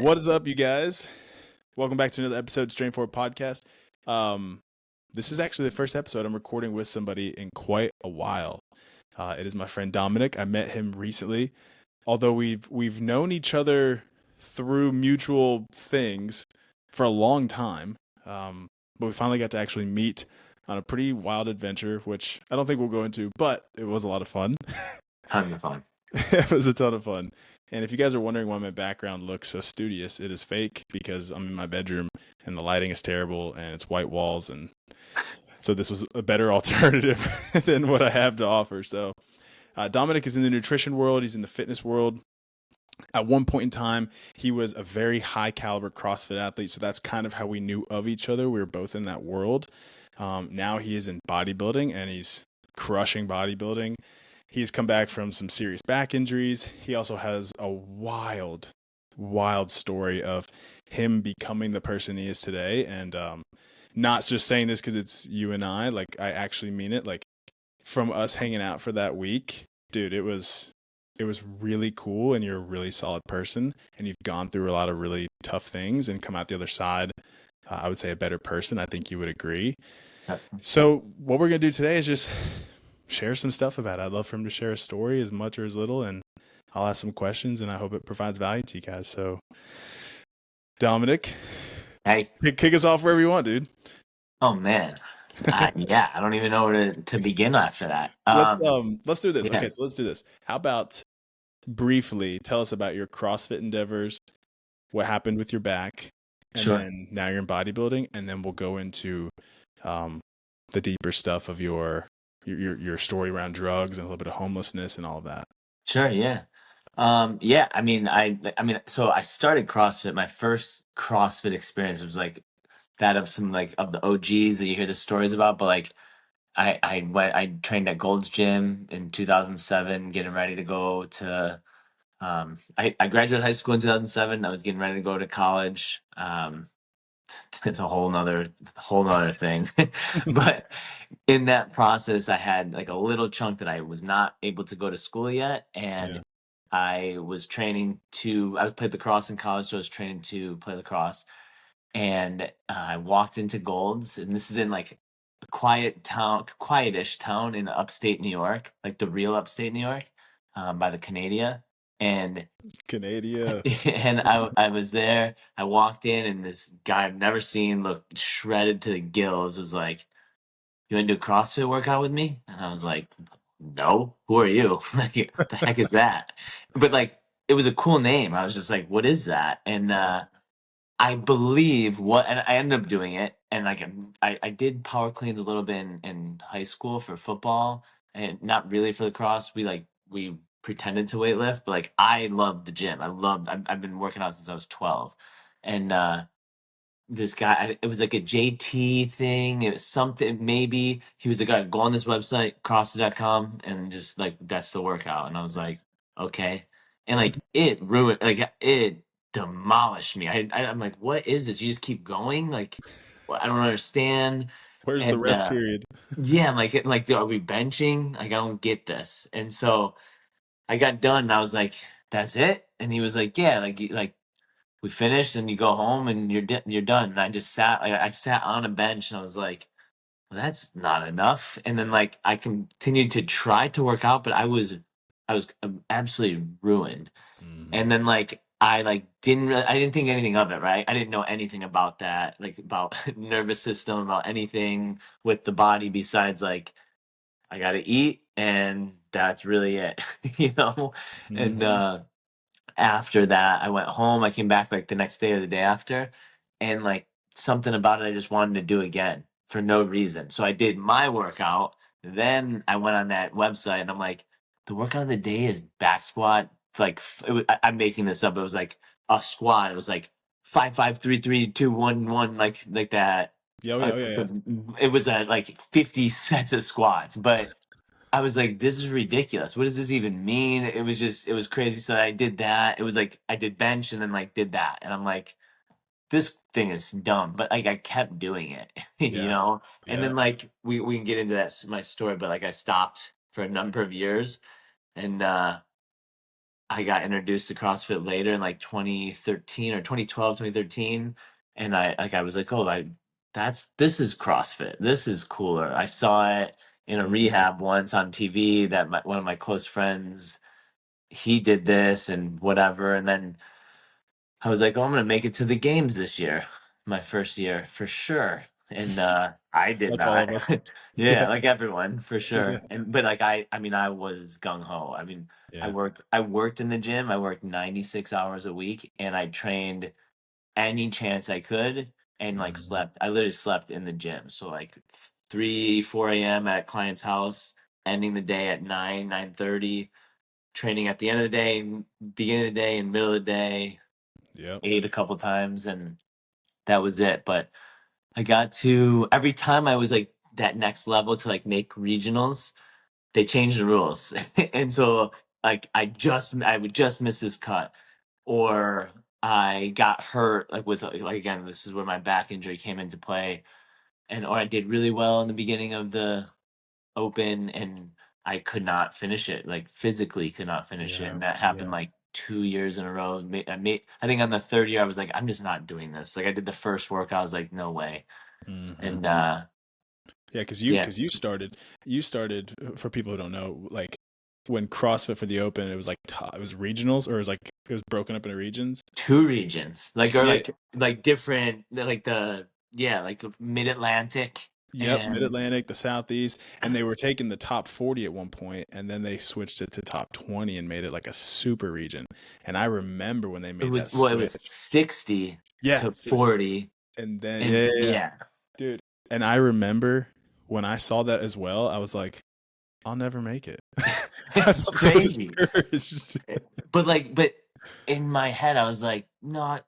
What is up, you guys? Welcome back to another episode of Straightforward Podcast. This is actually the first episode I'm recording with somebody in quite a while. It is my friend Dominic. I met him recently, although we've known each other through mutual things for a long time. But we finally got to actually meet on a pretty wild adventure, which I don't think we'll go into, but it was a lot of fun. Tons of fun. It was a ton of fun. And if you guys are wondering why my background looks so studious, it is fake because I'm in my bedroom and the lighting is terrible and it's white walls. And so this was a better alternative than what I have to offer. So Dominic is in the nutrition world. He's in the fitness world. At one point in time, he was a very high caliber CrossFit athlete. So that's kind of how we knew of each other. We were both in that world. Now he is in bodybuilding and he's crushing bodybuilding. He's come back from some serious back injuries. He also has a wild story of him becoming the person he is today. And not just saying this because it's you and I, like I actually mean it. Like from us hanging out for that week, dude, it was really cool. And you're a really solid person. And you've gone through a lot of really tough things and come out the other side, I would say a better person. I think you would agree. Definitely. So what we're going to do today is just share some stuff about it. I'd love for him to share a story as much or as little, and I'll ask some questions, and I hope it provides value to you guys. So, Dominic, Hey. kick us off wherever you want, dude. Oh man. Yeah, I don't even know where to begin after that. Let's do this. Yeah. Okay, so let's do this. How about briefly tell us about your CrossFit endeavors, what happened with your back, and Sure. then now you're in bodybuilding, and then we'll go into the deeper stuff of your story around drugs and a little bit of homelessness and all of that. Sure, yeah. Yeah, I mean, so I started CrossFit. My first CrossFit experience was like that of some like of the OGs that you hear the stories about, but like I trained at Gold's Gym in 2007, getting ready to go to I graduated high school in 2007. I was getting ready to go to college. It's a whole nother thing. But in that process, I had like a little chunk that I was not able to go to school yet. And Yeah. I was played lacrosse in college, so I was training to play lacrosse. And I walked into Gold's, and this is in like a quietish town in upstate New York, like the real upstate New York, by the Canada. And Canada. and I was there. I walked in, and this guy I've never seen, looked shredded to the gills, was like, "You want to do a CrossFit workout with me?" And I was like, "No, who are you? Like, what the heck is that?" But like, it was a cool name. I was just like, "What is that?" And I believe and I ended up doing it. And like, I did power cleans a little bit in high school for football, and not really for lacrosse. We pretended to weight lift, but like, I loved the gym. I've been working out since I was 12. And this guy, it was like a JT thing. It was something, maybe he was the guy, go on this website, CrossFit.com, and just like, that's the workout. And I was like, okay. And like, it ruined, like, it demolished me. I'm like, what is this? You just keep going? Like, I don't understand. Where's the And rest period? yeah, I'm like, are we benching? Like, I don't get this. And so I got done, and I was like, that's it? And he was like, yeah, like we finished, and you go home, and you're done. And I just I sat on a bench, and I was like, well, that's not enough. And then like, I continued to try to work out, but I was absolutely ruined. And then like, I didn't think anything of it, right? I didn't know anything about that, like about nervous system, about anything with the body besides like, I gotta eat, and that's really it, you know? And after that, I went home. I came back like the next day or the day after, and like, something about it, I just wanted to do again for no reason. So I did my workout. Then I went on that website, and I'm like, the workout of the day is back squat. Like, I'm making this up. It was like a squat. It was like 5 5 3 3 2 1 1, like that. Yeah. It was like 50 sets of squats, but I was like, this is ridiculous. What does this even mean? It was crazy. So I did that. It was like, I did bench, and then like did that. And I'm like, this thing is dumb. But like, I kept doing it, you know? And Yeah. then like, we can get into my story, but like, I stopped for a number of years, and I got introduced to CrossFit later in like 2013 or 2012, 2013. And I was like, oh, this is CrossFit. This is cooler. I saw it in a Mhm. rehab once on TV that one of my close friends, he did this and whatever. And then I was like, oh, I'm going to make it to the games this year, my first year for sure. And I did Like all not. of us. Yeah, Yeah. like everyone for Yeah. sure. And but like I mean I was gung ho. I mean, Yeah. I worked in the gym. I worked 96 hours a week and I trained any chance I could and like Mhm. slept. I literally slept in the gym. So like 3, 4 a.m. at client's house, ending the day at 9, 9:30, training at the end of the day, beginning of the day, and middle of the day, Yep. ate a couple times, and that was it. But I got to every time I was like that next level to like make regionals, they changed the rules. And so like I would just miss this cut, or I got hurt like with like again, this is where my back injury came into play, and or I did really well in the beginning of the open and I could not finish it, like physically could not finish it. Yeah. And that happened Yeah. like 2 years in a row. I think on the third year, I was like, I'm just not doing this. Like I did the first work, I was like, no way. Mhm. And Yeah, because yeah, you started for people who don't know, like when CrossFit for the Open, it was like it was regionals, or it was broken up into regions. two regions, like or Yeah. like different, like the yeah, like Mid Atlantic Yep, Mid and Atlantic, the Southeast, and they were taking the top 40 at one point, and then they switched it to top 20 and made it like a super region. And I remember when they made that it was switch. 60 Yeah, to it was, 40, and then and yeah, yeah, dude. And I remember when I saw that as well, I was like, I'll never make it. I it's felt so crazy. discouraged. But in my head, I was like, no,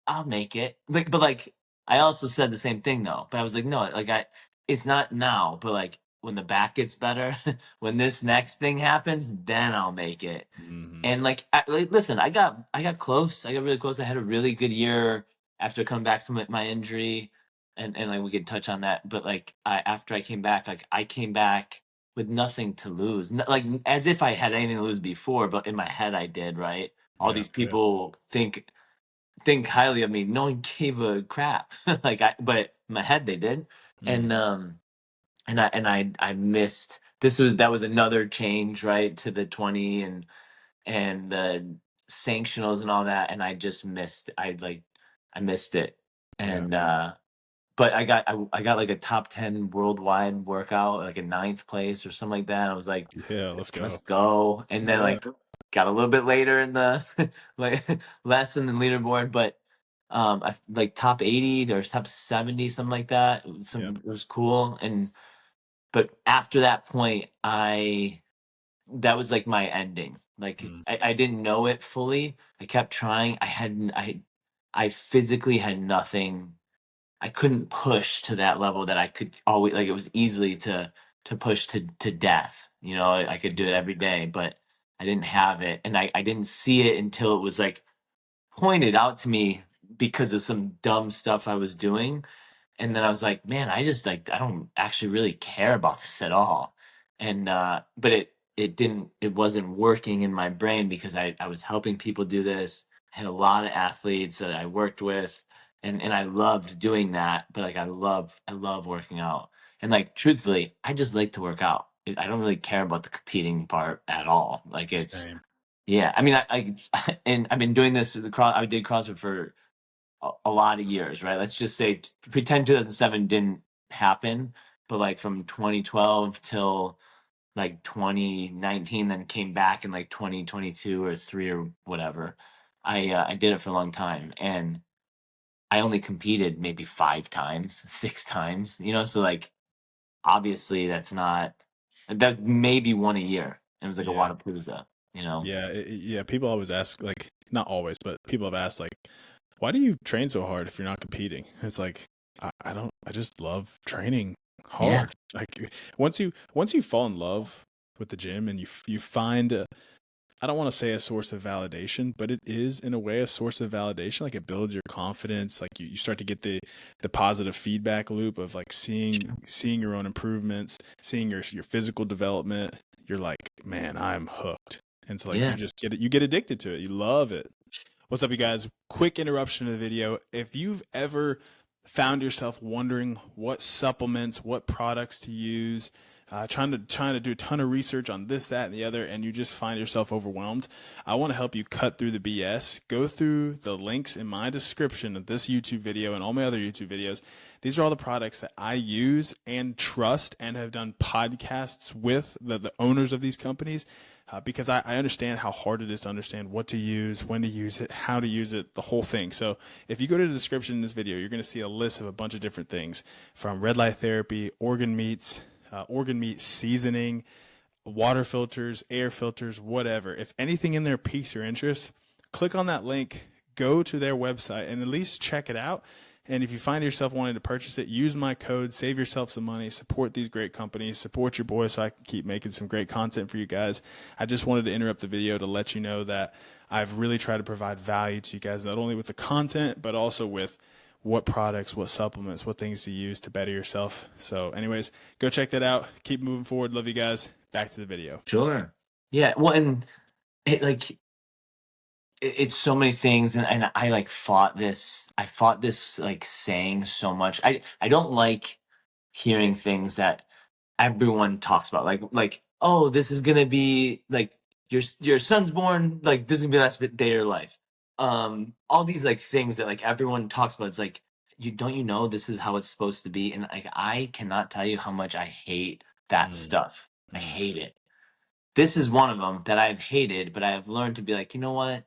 I'll make it. Like, but like, I also said the same thing though. But I was like, no, like it's not now. But like, when the back gets better, when this next thing happens, then I'll make it. Hmm. And like, listen, I got close. I got really close. I had a really good year after coming back from my injury, and like we could touch on that. But like, after I came back, like I came back with nothing to lose, like as if I had anything to lose before. But in my head, I did. Right? All Yeah, these yeah. people think highly of me. No one gave a crap. But in my head they did, Mm, and I missed. That was another change, right, to the 20 and the sanctionals and all that, and I just missed. I missed it, yeah, and but I got like a top 10 worldwide workout, like a ninth place or something like that. I was like, yeah. Let's go. let's go. And then Yeah. like got a little bit later in the like less than the leaderboard, but like top 80 or top 70, something like that. Yep. It was cool. And but after that point, that was like my ending. Like Mm, I didn't know it fully. I kept trying. I physically had nothing. I couldn't push to that level that I could always like it was easily to push to death. You know, I could do it yeah. every day, but I didn't have it. And I didn't see it until it was like pointed out to me because of some dumb stuff I was doing. And then I was like, man, I just like I don't actually really care about this at all. And but it wasn't working in my brain because I was helping people do this. I had a lot of athletes that I worked with and I loved doing that, but like I love working out. And like truthfully, I just like to work out. I don't really care about the competing part at all. Like it's Same. yeah, I mean and I've been doing this I did CrossFit for a lot of years, right? Let's just say pretend 2007 didn't happen, but like from 2012 till like 2019, then came back in like 2022 or three or whatever. I did it for a long time, and I only competed maybe 5 times, 6 times, you know. So like obviously that's maybe one a year. It was like a Yeah. Wadapalooza, you know. Yeah. Yeah. People always ask, like, not always, but people have asked, like, why do you train so hard if you're not competing? It's like, I don't, I just love training Yeah, hard. Like once you fall in love with the gym and you find I don't want to say a source of validation, but it is in a way a source of validation. Like it builds your confidence. Like you start to get the positive feedback loop of like seeing your own improvements, seeing your physical development. You're like, man, I'm hooked. And so like you Yeah. just get it, you get addicted to it. You love it. What's up, you guys? Quick interruption to the video. If you've ever found yourself wondering what supplements, what products to use, trying to do a ton of research on this, that, and the other, and you just find yourself overwhelmed, I want to help you cut through the BS. Go through the links in my description of this YouTube video and all my other YouTube videos. These are all the products that I use and trust and have done podcasts with the owners of these companies. Because I understand how hard it is to understand what to use, when to use it, how to use it, the whole thing. So if you go to the description in this video, you're going to see a list of a bunch of different things, from red light therapy, organ meats, organ meat seasoning, water filters, air filters, whatever. If anything in there piques your interest, click on that link, go to their website, and at least check it out. And if you find yourself wanting to purchase it, use my code, save yourself some money, support these great companies, support your boy so I can keep making some great content for you guys. I just wanted to interrupt the video to let you know that I've really tried to provide value to you guys, not only with the content, but also with what products, what supplements, what things to use to better yourself. So anyways, go check that out. Keep moving forward. Love you guys. Back to the video. Sure. Yeah. Well, and it like it's so many things, and I like I fought this like saying so much. I don't like hearing things that everyone talks about, like, oh, this is gonna be like your son's born, like this is gonna be the last day of your life. All these like things that like everyone talks about. It's like, you know this is how it's supposed to be, and like I cannot tell you how much I hate that Mm, stuff. I mm, hate it. This is one of them that I've hated, but I have learned to be like, you know what?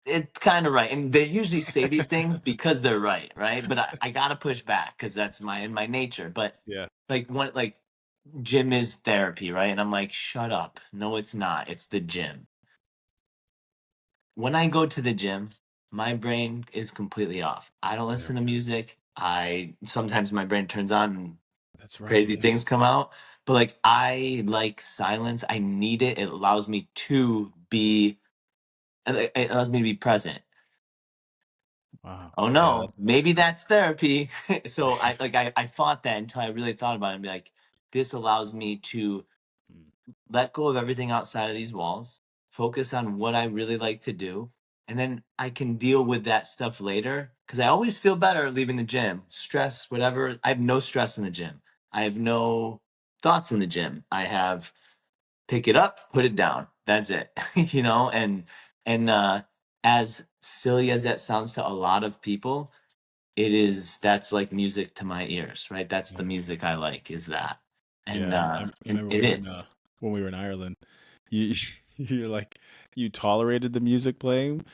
It's kind of right. And they usually say these things because they're right, right? But I gotta push back because that's my nature. But yeah. like gym is therapy, right? And I'm like, shut up. No, it's not. It's the gym. When I go to the gym, my brain is completely off. I don't Yeah. listen to music. I sometimes my brain turns on and That's right. crazy Yeah. things come out. But like I like silence. I need it. It allows me to be it allows me to be present. Wow. Oh Yeah. no, maybe that's therapy. So I fought that until I really thought about it and be like, this allows me to Mm, let go of everything outside of these walls, focus on what I really like to do, and then I can deal with that stuff later. Because I always feel better leaving the gym. Stress, whatever. I have no stress in the gym. I have no thoughts in the gym. I have pick it up, put it down. That's it. And as silly as that sounds to a lot of people, that's like music to my ears, right? That's the yeah. music I like, is that. And Yeah, I and remember it is. when we were in Ireland, you you're like you tolerated the music playing,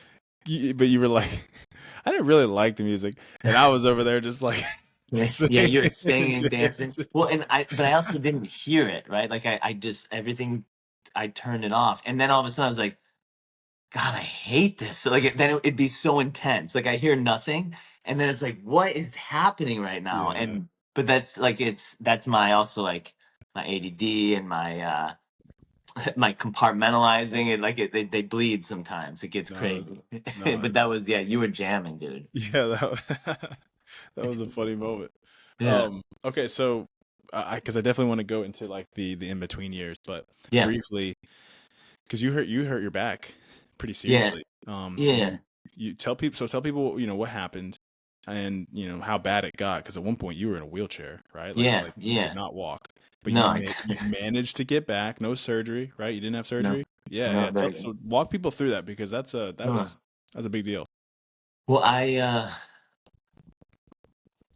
but you were like, I didn't really like the music, and I was over there just like Yeah, singing you're and singing and dancing. dancing. Well, but I also didn't hear it, right? Like I just everything I turned it off. And then all of a sudden I was like, God, I hate this. So like it'd be so intense. Like I hear nothing, and then it's like, what is happening right now? Yeah, And but that's my also like my ADD and my my compartmentalizing, and like they bleed sometimes. It gets no, crazy. no, But that was, yeah, you were jamming, dude. yeah, that was a funny moment. Yeah, Okay, so because I definitely want to go into like the in between years, but yeah, briefly, because you hurt your back pretty yeah, seriously. yeah, You tell people what happened, and how bad it got, because at one point you were in a wheelchair, right? yeah, Like you could yeah. not walk, but No, you managed to get back, no surgery, right? You didn't have no, surgery. Yeah, no, yeah. very good. So walk people through that, because Sure. that's a big deal. Well,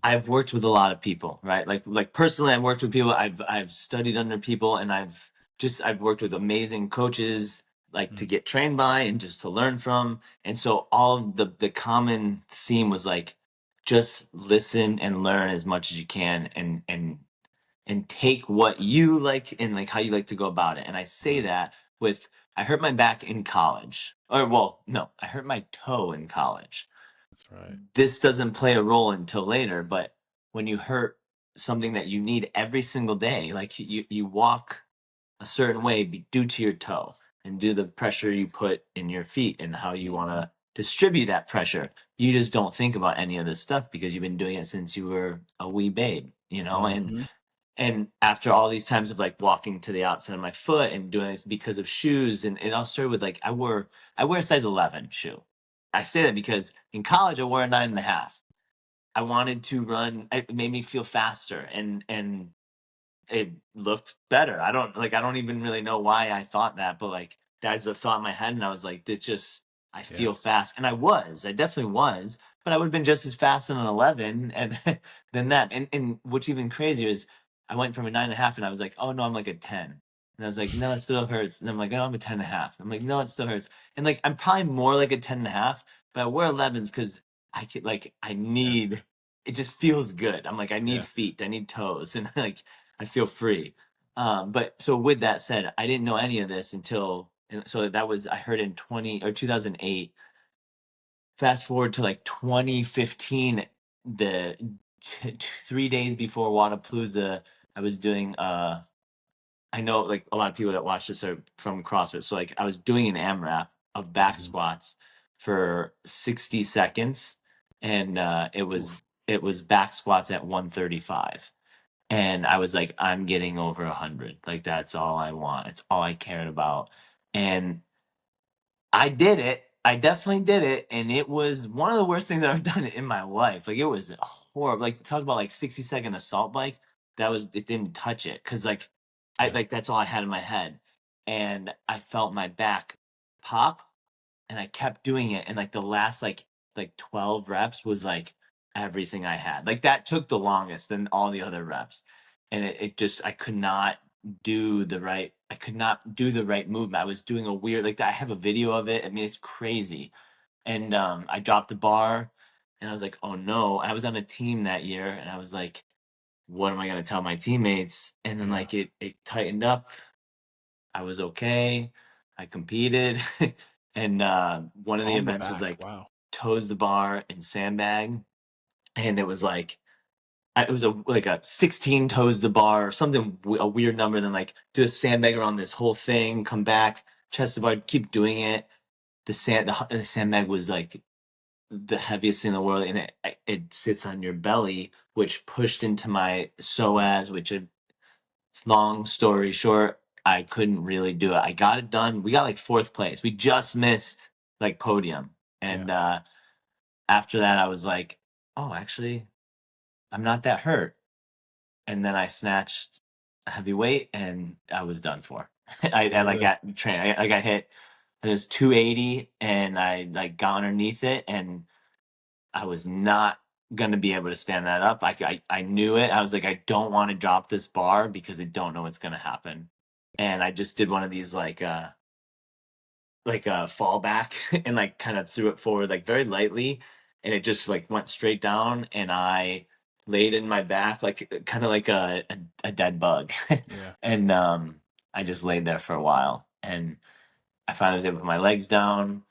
I've worked with a lot of people, right? Like personally, I've worked with people. I've studied under people, and I've worked with amazing coaches, like to Mm, get trained by and just to learn from. And so all of the common theme was like, just listen and learn as much as you can, and take what you like and like how you like to go about it. And I say mm, that with I hurt my back in college, or well, no, I hurt my toe in college. that's right. This doesn't play a role until later, but when you hurt something that you need every single day, like you walk a certain way due to your toe and due the pressure you put in your feet and how you want Hmm. to distribute that pressure, you just don't think about any of this stuff because you've been doing it since you were a wee babe, and Hmm. And after all these times of like walking to the outside of my foot and doing this because of shoes, and it all started with like I wear a size 11 shoe. I say that because in college I wore a 9.5. I wanted to run. It made me feel faster, and it looked better. I don't even really know why I thought that, but like that's a thought in my head, and I was like, this just I Yeah. feel fast, and I definitely was, but I would have been just as fast in an 11 and than that. And what's even crazier is I went from a 9.5, and I was like, oh no, I'm like a 10. And I was like, no, it still hurts. And I'm like, oh, I'm a 10.5. I'm like, no, it still hurts. And like, I'm probably more like a 10.5, but I wear 11s because I could like, I Yeah. need, it just feels good. I'm like, I need Yeah. feet, I need toes. And like, I feel free. But so with that said, I didn't know any of this until, and so that was, I heard in 2008. Fast forward to like 2015, the 3 days before Wadapalooza, I was doing, I know like a lot of people that watch this are from CrossFit. So like I was doing an AMRAP of back Mhm. squats for 60 seconds. And Oof. it was back squats at 135. And I was like, I'm getting over 100. Like that's all I want. It's all I cared about. And I did it. I definitely did it, and it was one of the worst things that I've done in my life. Like it was horrible. Like talk about like 60-second assault bike. That was it. Didn't touch it because like I Yeah. like that's all I had in my head, and I felt my back pop, and I kept doing it, and like the last like 12 reps was like everything I had. Like that took the longest than all the other reps, and it just I could not do the right movement. I was doing a weird like that. I have a video of it. I mean, it's crazy. And I dropped the bar, and I was like, oh no. I was on a team that year, and I was like, what am I gonna tell my teammates? And then Yeah. like it tightened up. I was okay. I competed, and one of the On the events was back. like Wow. toes the bar and sandbag, and it was like it was like a 16 toes the bar or something a weird number. Then like do a sandbag around this whole thing, come back, chest the bar, keep doing it. The sandbag was like the heaviest thing in the world, and it sits on your belly, which pushed into my psoas, which long story short, I couldn't really do it. I got it done. We got like fourth place. We just missed like podium. Yeah. And after that, I was like, oh, actually, I'm not that hurt. And then I snatched a heavy weight, and I was done for. I like Really? got trained. I got hit. It was 280, and I like got underneath it, and I was not gonna be able to stand that up. I knew it. I was like, I don't want to drop this bar because I don't know what's gonna happen. And I just did one of these like a fallback and like kind of threw it forward like very lightly, and it just like went straight down, and I laid in my back like kind of like a dead bug. Yeah. And I just laid there for a while, and I finally was able to put my legs down,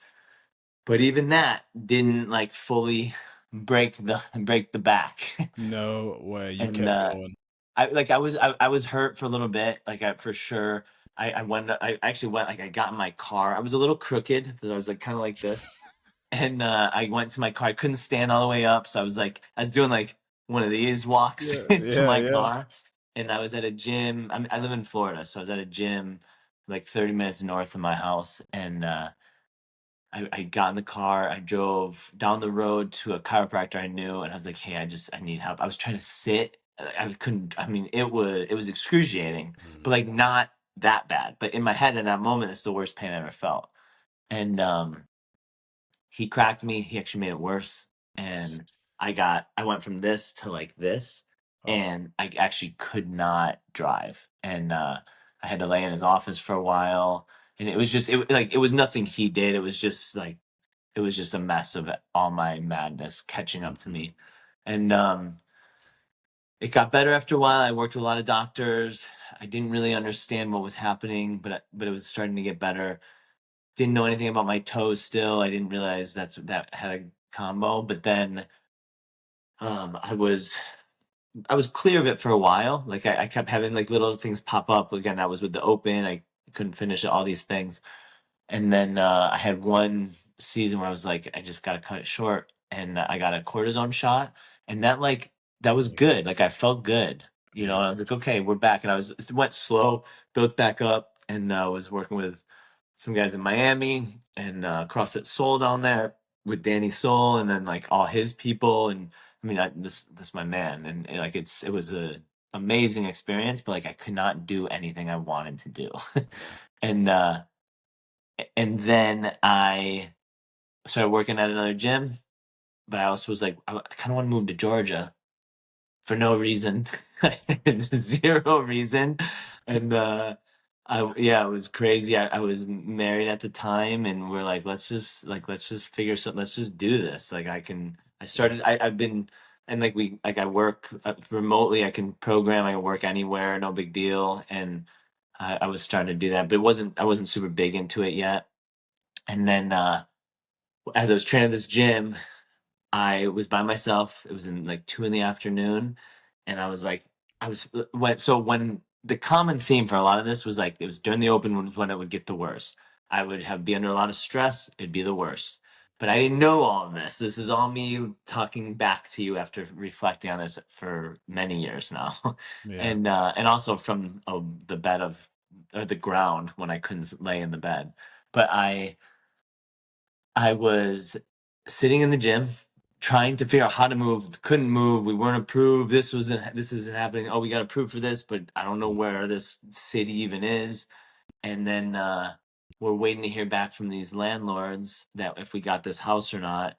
but even that didn't like fully break the back. No way. You And kept going. I was hurt for a little bit, like I for sure. I actually went like I got in my car. I was a little crooked, so I was like kind of like this. And I went to my car. I couldn't stand all the way up, so I was doing like one of these walks Yeah. to Yeah. my Yeah. car. And I was at a gym. I live in Florida, so I was at a gym like 30 minutes north of my house. And I got in the car. I drove down the road to a chiropractor I knew, and I was like, "Hey, I need help." I was trying to sit. I couldn't. I mean, it was excruciating, but Mhm. like not that bad. But in my head, in that moment, it's the worst pain I ever felt. And he cracked me. He actually made it worse, and I went from this to like this, Oh. and I actually could not drive, and I had to lay in his office for a while, and it was just it was nothing he did. It was just like it was just a mess of all my madness catching up to Mhm. me. And it got better after a while. I worked with a lot of doctors. I didn't really understand what was happening, but it was starting to get better. Didn't know anything about my toes still. I didn't realize that had a combo. But then um, I was I was clear of it for a while. Like I kept having like little things pop up. Again, that was with the open. I couldn't finish all these things. And then I had one season where I was like, I just got to cut it short. And I got a cortisone shot. And that was Nice. good. Like I felt good. And I was like, okay, we're back. And went slow, built back up, and was working with some guys in Miami and CrossFit Soul down there with Danny Soul, and then like all his people. And I mean, this my man, and like it was a amazing experience, but like I could not do anything I wanted to do. and and then I started working at another gym, but I also was like, I kind of want to move to Georgia for no reason, zero reason. And it was crazy. I was married at the time, and we're like, let's just figure something. Let's just do this. Like I started. I've been. And I work remotely. I can program. I can work anywhere. No big deal. And I was starting to do that, but I wasn't super big into it yet. And then as I was training this gym, I was by myself. It was in like 2 in the afternoon, and I was like, when the common theme for a lot of this was like it was during the open was when it would get the worst. I would be under a lot of stress. It'd be the worst, but I didn't know all of this. This is all me talking back to you after reflecting on this for many years now, Yeah. and also from the bed of or the ground when I couldn't lay in the bed, but I was sitting in the gym trying to figure out how to move, couldn't move. We weren't approved. This isn't happening. Oh, we got approved for this, but I don't know where this city even is. And then we're waiting to hear back from these landlords that if we got this house or not,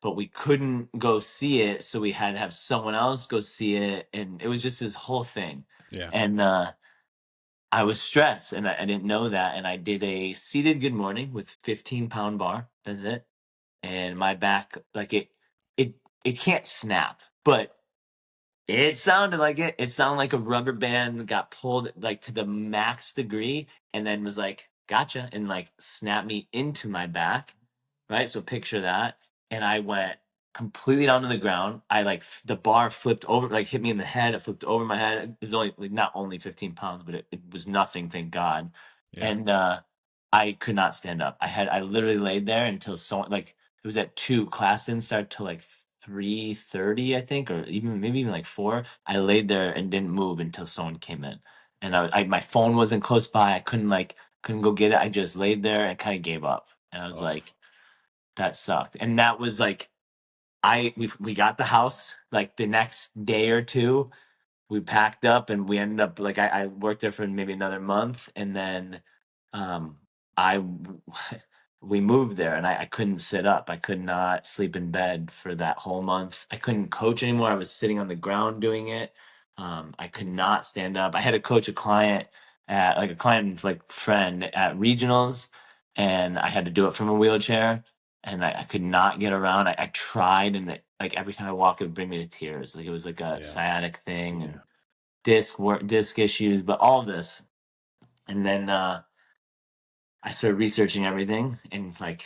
but we couldn't go see it, so we had to have someone else go see it, and it was just this whole thing. Yeah. And I was stressed, and I didn't know that, and I did a seated good morning with 15-pound bar. That's it. And my back, like it it can't snap, but it sounded like it. It sounded like a rubber band got pulled like to the max degree, and then was like, gotcha, and like snapped me into my back. Right. So picture that. And I went completely down to the ground. The bar flipped over, like hit me in the head. It flipped over my head. It was only like not only 15 pounds, but it was nothing, thank God. Yeah. And I could not stand up. I literally laid there until someone like it was at 2. Class didn't start till like 3:30, I think, or maybe even like 4. I laid there and didn't move until someone came in. And my phone wasn't close by. I couldn't go get it. I just laid there and kind of gave up. And I was Oh. like, that sucked. And that was like we got the house like the next day or two. We packed up and we ended up like I worked there for maybe another month, and then um I we moved there, and I couldn't sit up. I could not sleep in bed for that whole month. I couldn't coach anymore. I was sitting on the ground doing it. I could not stand up. I had to coach a client at like a client like friend at regionals, and I had to do it from a wheelchair, and I could not get around. I tried, and like every time I walk, it would bring me to tears. Like it was like a Yeah. sciatic thing and Yeah. disc issues, but all this. And then I started researching everything, and like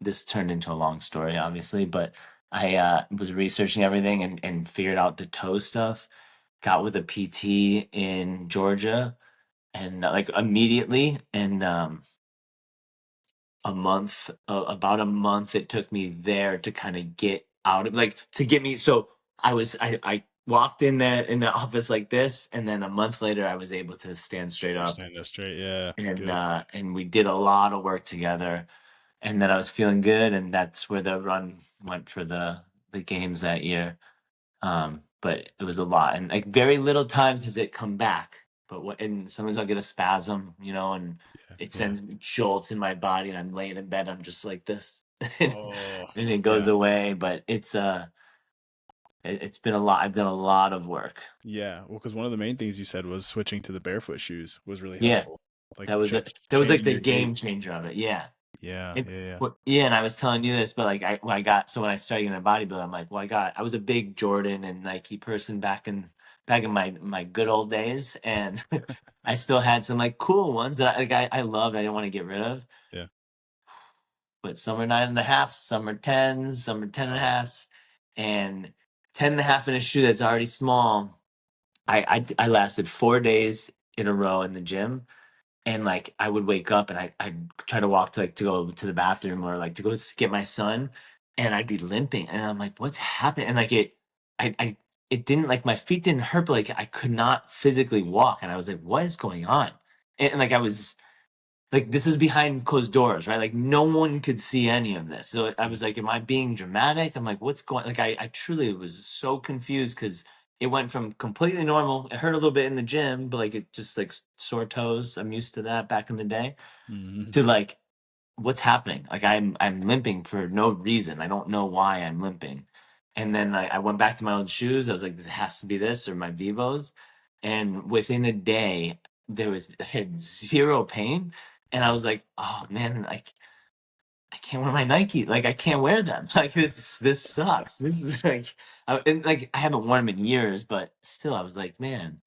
this turned into a long story, obviously, but I was researching everything and figured out the toe stuff. Got with a PT in Georgia, and like immediately, and about a month it took me there to kind of get out of like to get me. So I walked in the office like this, and then a month later I was able to stand straight You're up, standing up straight. Yeah. and Good. we did a lot of work together, and then I was feeling good, and that's where the run went for the games that year. But it was a lot, and like very little times has it come back. But and sometimes I'll get a spasm, and Yeah. it Yeah. sends jolts in my body, and I'm laying in bed, I'm just like this, and Oh. it goes Yeah. away. But it's been a lot. I've done a lot of work. Yeah. Well, because one of the main things you said was switching to the barefoot shoes was really Yeah, helpful. Like that was like changing the your gait. game changer of it. Yeah. Yeah. Yeah. Yeah. Yeah, and I was telling you this, but like when I got so when I started getting a bodybuilder, I'm like, well, I was a big Jordan and Nike person back in my good old days, and I still had some like cool ones that I loved. I didn't want to get rid of, Yeah. but some are 9.5, some are 10s, some are 10.5s, and 10.5 in a shoe that's already small. I lasted 4 days in a row in the gym, and like I would wake up and I'd try to walk to go to the bathroom or like to go get my son, and I'd be limping, and I'm like, what's happening? And like I it didn't, like, my feet didn't hurt, but like I could not physically walk, and I was like, what is going on? And like I was like, this is behind closed doors, right? Like no one could see any of this. So I Mm, was like, am I being dramatic? I'm like, what's going, like, I truly was so confused because it went from completely normal. It hurt a little bit in the gym, but like it just like sore toes. I'm used to that back in the day, mhm. to like, what's happening? Like I'm limping for no reason. I don't know why I'm limping. And then I went back to my old shoes. I was like, this has to be this or my Vivos. And within a day, there was I had zero pain. And I was like, oh man, like I can't wear my Nike. Like I can't wear them. Like this sucks. This is like and like I haven't worn them in years, but still I was like, man,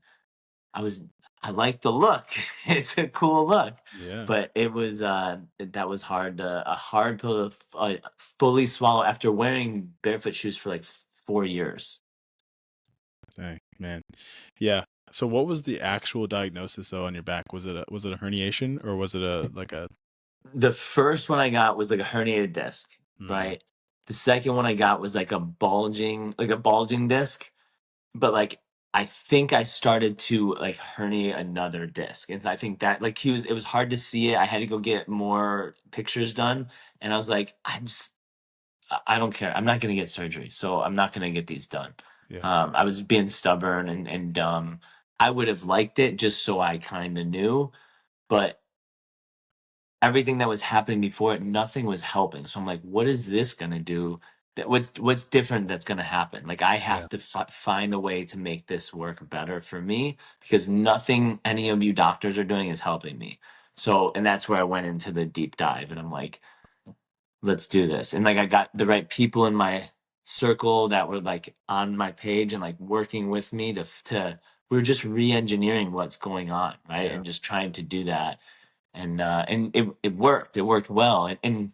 I was I like the look. It's a cool look. Yeah. But it was that was hard a hard pill to fully swallow after wearing barefoot shoes for like 4 years. Dang, man. Yeah. So what was the actual diagnosis though on your back? Was it a herniation or was it a like a The first one I got was like a herniated disc, mm, right? The second one I got was like a bulging disc, but like I think I started to like herniate another disc. And I think that like it was hard to see it. I had to go get more pictures done. And I was like, I don't care. I'm not gonna get surgery. So I'm not gonna get these done. yeah. I was being stubborn and dumb. I would have liked it just so I kind of knew, but everything that was happening before it, nothing was helping. So I'm like, what is this gonna do? What's different that's gonna happen? Like I Yeah. have to find a way to make this work better for me because nothing any of you doctors are doing is helping me. So, and that's where I went into the deep dive, and I'm like, let's do this. And like I got the right people in my circle that were like on my page and like working with me to we were just re-engineering what's going on, right? Yeah. And just trying to do that, and it worked. It worked well, and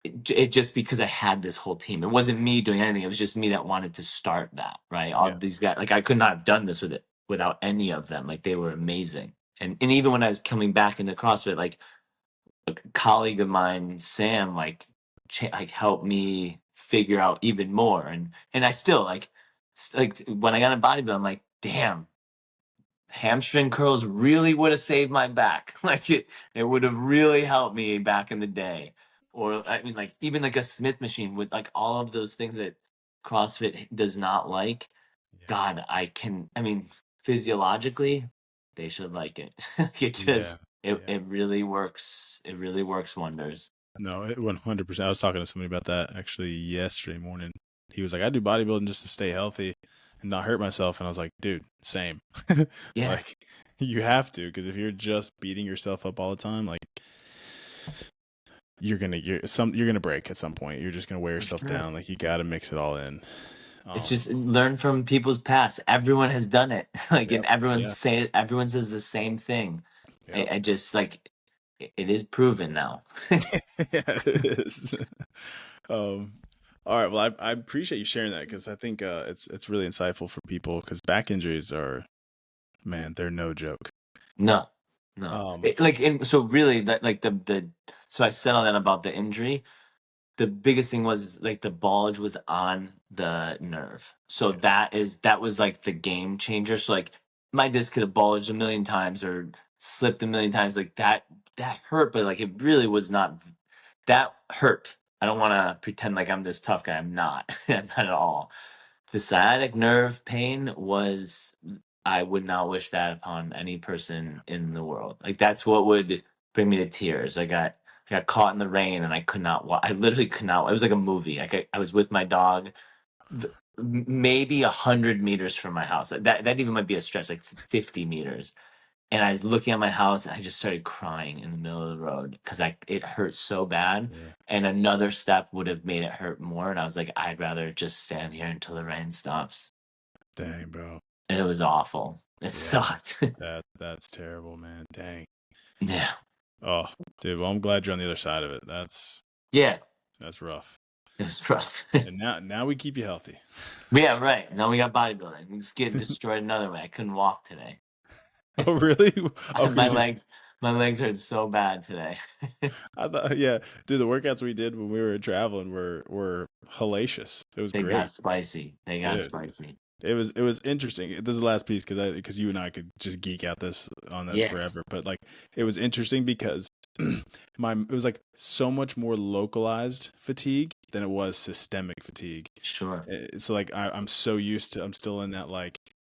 it just because I had this whole team. It wasn't me doing anything. It was just me that wanted to start that. Right, all Yeah. these guys. Like I could not have done this with it without any of them. Like they were amazing. And even when I was coming back into CrossFit, like a colleague of mine, Sam, like helped me figure out even more. And I still like when I got in bodybuilding, I'm like, damn, hamstring curls really would have saved my back. Like it would have really helped me back in the day. Or I mean, like even like a Smith machine with like all of those things that CrossFit does not like. Yeah. God, I mean, physiologically, they should like it. It Yeah. just Yeah. it really works. It really works wonders. No, 100%. I was talking to somebody about that actually yesterday morning. He was like, I do bodybuilding just to stay healthy and not hurt myself. And I was like, dude, same. Yeah, Like, you have to, because if you're just beating yourself up all the time, like, you're gonna break at some point. You're just gonna wear for yourself sure. down. Like, you got to mix it all in. It's Um, just learn from people's past. Everyone has done it. Like, and yep. Yeah. everyone says the same thing. Yep. I just like it is proven now. Yeah, it is. Um, all right. Well, I appreciate you sharing that because I think it's really insightful for people because back injuries are, man, they're no joke. No, no. Um, Like, and so really that like the so I said all that about the injury. The biggest thing was like the bulge was on the nerve. So yeah, that was like the game changer. So like my disc could have bulged a million times or slipped a million times. Like that hurt, but like it really was not that hurt. I don't want to pretend like I'm this tough guy. I'm not. I'm not at all. The sciatic nerve pain was, I would not wish that upon any person in the world. Like that's what would bring me to tears. I got caught in the rain and I could not I literally could not. It was like a movie. Like I was with my dog, maybe 100 meters from my house. That even might be a stretch, like 50 meters. And I was looking at my house and I just started crying in the middle of the road because it hurt so bad. yeah. And another step would have made it hurt more. And I was like, I'd rather just stand here until the rain stops. Dang, bro. And it was awful. It Yeah, sucked. that's terrible, man. Dang. Yeah. Oh, dude. Well, I'm glad you're on the other side of it. Yeah. That's rough. It was rough. And now we keep you healthy. Yeah, right. Now we got bodybuilding. It's getting destroyed another way. I couldn't walk today. Oh, really? Oh, My because you. legs My legs hurt so bad today. I thought, yeah, dude, the workouts we did when we were traveling were hellacious. It was They got great, spicy. They got dude. spicy. It was interesting. This is the last piece because you and I could just geek out on this Yeah, forever. But like, it was interesting because it was like so much more localized fatigue than it was systemic fatigue. sure. It's like I'm so used to. I'm still in that like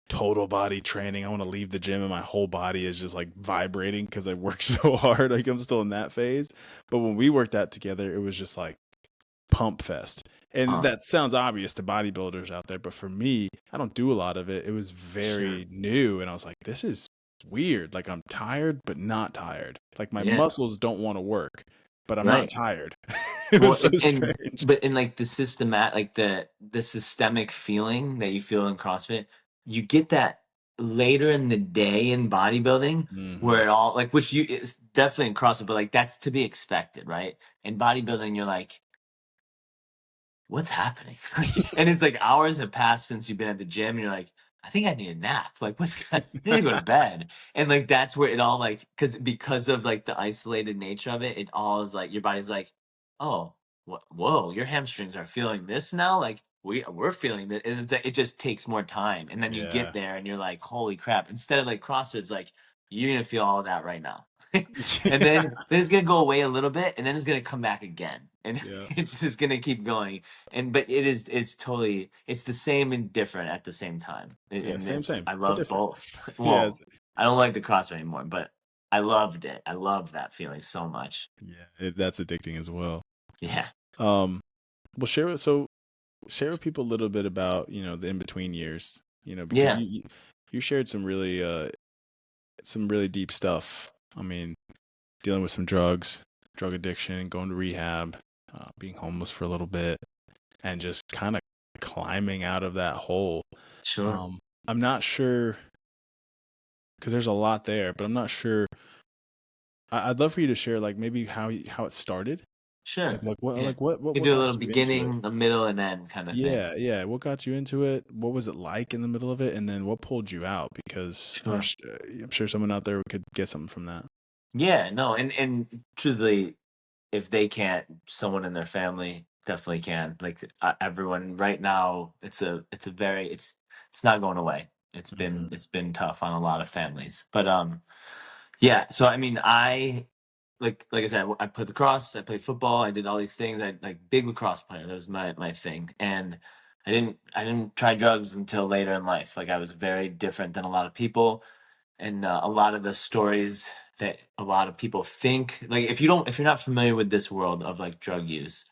total body training. I want to leave the gym and my whole body is just like vibrating because I work so hard. Like I'm still in that phase. But when we worked out together, it was just like pump fest. And Huh. that sounds obvious to bodybuilders out there, but for me, I don't do a lot of it. It was Sure. very new and I was like, this is weird. Like I'm tired but not tired. Like my Yeah. muscles don't want to work, but I'm not Right. tired. It Well, was so strange. but in like the like the systemic feeling that you feel in CrossFit, you get that later in the day in bodybuilding Hmm. where it all like which you it's definitely in CrossFit, but like that's to be expected, right? In bodybuilding, you're like, what's happening? Like, and it's like hours have passed since you've been at the gym, and you're like, I think I need a nap. Like, I need to go to bed. And like that's where it all like because of like the isolated nature of it, it all is like your body's like, oh, whoa, your hamstrings are feeling this now. Like we're feeling that, and it just takes more time. And then you get Yeah. there, and you're like, holy crap! Instead of like CrossFit, it's like you're gonna feel all of that right now. And then it's gonna go away a little bit, and then it's gonna come back again, and Yeah. it's just gonna keep going. And but it's totally it's the same and different at the same time. Yeah. And Same, it's same, I but love different. both. Yes. Well, I don't like the CrossFit anymore, but I loved it. I love that feeling so much. Yeah. That's addicting as well. Yeah, Um, well, share with people a little bit about, the in between years, because yeah, you shared some really deep stuff. I mean, dealing with some drug addiction, going to rehab, being homeless for a little bit, and just kind of climbing out of that hole. sure, Um, I'm not sure because there's a lot there, but I'm not sure. I'd love for you to share, like maybe how it started, sure. like what Yeah, like what you do a got little you into it. beginning, a middle, and end kind of thing. Yeah, yeah. What got you into it? What was it like in the middle of it? And then what pulled you out? Because Sure. I'm sure someone out there could get something from that. Yeah, no, and truthfully, if they can't, someone in their family definitely can. Like everyone right now, it's a very it's not going away. Hmm. It's been tough on a lot of families, but yeah. So I mean, I like I said, I played lacrosse, I played football, I did all these things. I like big lacrosse player. That was my thing, and I didn't try drugs until later in life. Like I was very different than a lot of people, and a lot of the stories that a lot of people think like if you're not familiar with this world of like drug use,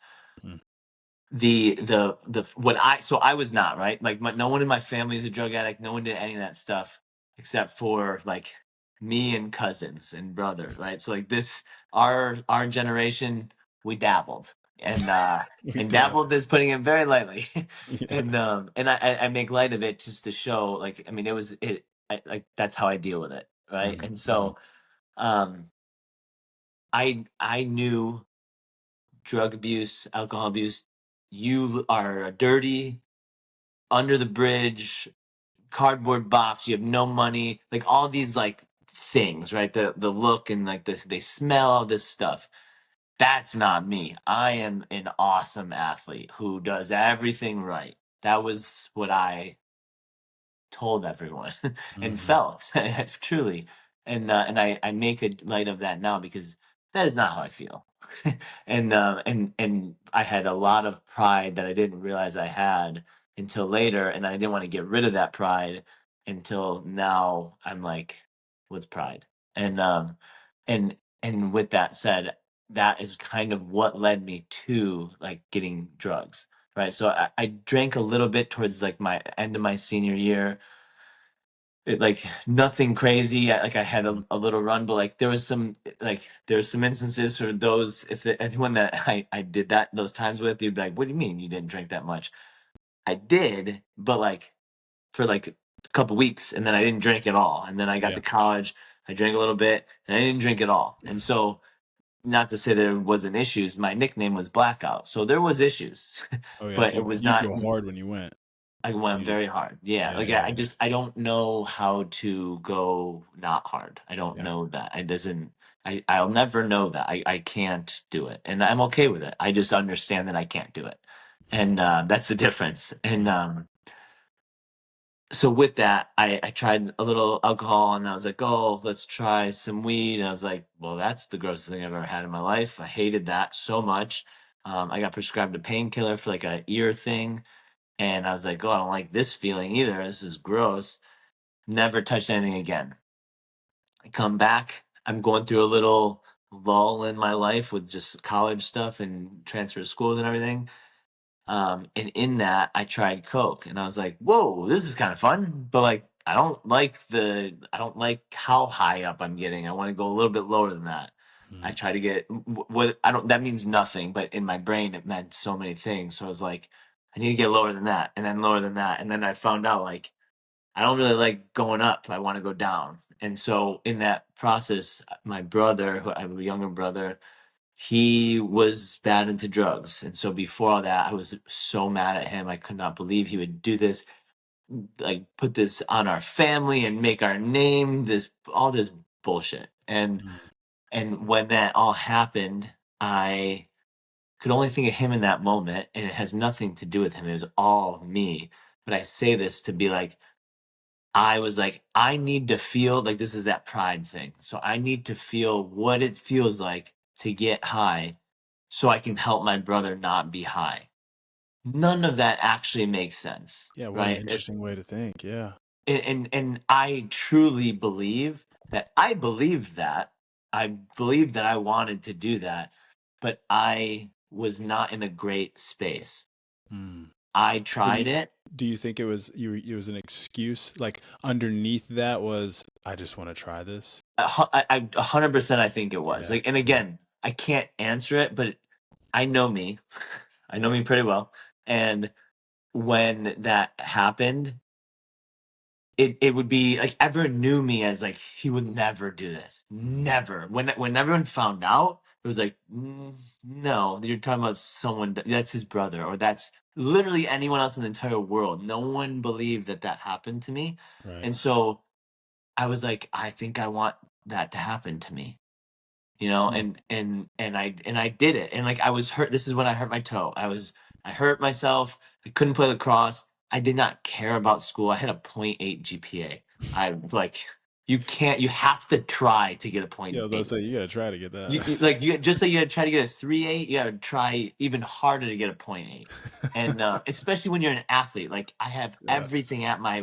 the what I so I was not right, like no one in my family is a drug addict, no one did any of that stuff except for like me and cousins and brothers, right? So like this our generation, we dabbled, We and dab. dabbled is putting it very lightly. Yeah. And I make light of it just to show like I mean it was it like that's how I deal with it, right? Hmm. And Hmm. so um I knew drug abuse, alcohol abuse, you are a dirty, under the bridge, cardboard box, you have no money, like all these like things, right? The look and like this they smell all this stuff. That's not me. I am an awesome athlete who does everything right. That was what I told everyone and Hmm. felt truly, and I make a light of that now because that is not how I feel. And I had a lot of pride that I didn't realize I had until later, and I didn't want to get rid of that pride until now. I'm like, what's pride? And and with that said, that is kind of what led me to like getting drugs, right? So I drank a little bit towards like my end of my senior year. Like nothing crazy. Like I had a little run, but like there was some like there's some instances for those anyone that I did that those times with, you'd be like, "What do you mean you didn't drink that much?" I did, but like for like a couple weeks, and then I didn't drink at all. And then I got Yeah. to college, I drank a little bit, and I didn't drink at all. And so, not to say there wasn't issues, my nickname was Blackout, so there was issues, Oh yeah. but So it was you'd not. go hard when you went. I went You, very hard. Yeah. yeah. Like Yeah. I just I don't know how to go not hard. I don't Yeah. know that. It doesn't. I'll never know that. I can't do it. And I'm okay with it. I just understand that I can't do it. And that's the difference. And so with that, I tried a little alcohol and I was like, oh, let's try some weed. And I was like, well, that's the grossest thing I've ever had in my life. I hated that so much. I got prescribed a painkiller for like a ear thing. And I was like, oh, I don't like this feeling either. This is gross. Never touched anything again. I come back. I'm going through a little lull in my life with just college stuff and transfer to schools and everything. And in that, I tried Coke, and I was like, "Whoa, this is kind of fun." But like, I don't like how high up I'm getting. I want to go a little bit lower than that. I try to get what I don't. That means nothing, but in my brain, it meant so many things. So I was like, I need to get lower than that, and then lower than that, and then I found out like I don't really like going up. I want to go down. And so in that process, my brother, who I have a younger brother, he was bad into drugs. And so before all that, I was so mad at him. I could not believe he would do this, like put this on our family and make our name this all this bullshit. And when that all happened, I could only think of him in that moment, and it has nothing to do with him. It was all me. But I say this to be like, I was like, I need to feel like this is that pride thing. So I need to feel what it feels like to get high so I can help my brother not be high. None of that actually makes sense, Yeah, what an right? interesting way to think. Yeah. And I truly believe that I believed that. I believed that I wanted to do that, but I was not in a great space. Hmm. I So tried it. do you think it was it was an excuse? Like underneath that was, I just want to try this. 100% I think it was. Yeah. Like, and Yeah. again, I can't answer it, but I know me. I know Yeah. me pretty well. And when that happened, it would be like everyone knew me as like he would never do this. Never. When everyone found out, it was like, no, you're talking about someone that's his brother, or that's literally anyone else in the entire world. No one believed that that happened to me. Right. And so I was like, I think I want that to happen to me, you know. Hmm. And I did it, and like I was hurt. This is when I hurt my toe. I hurt myself. I couldn't play lacrosse. I did not care about school. I had a .8 GPA. I like, you have to try to get a Yeah, I point was about to eight. say you gotta try to get You just like you gotta try to get a 3.8, you gotta try even harder to get a .8. And especially when you're an athlete, like I have that. everything at my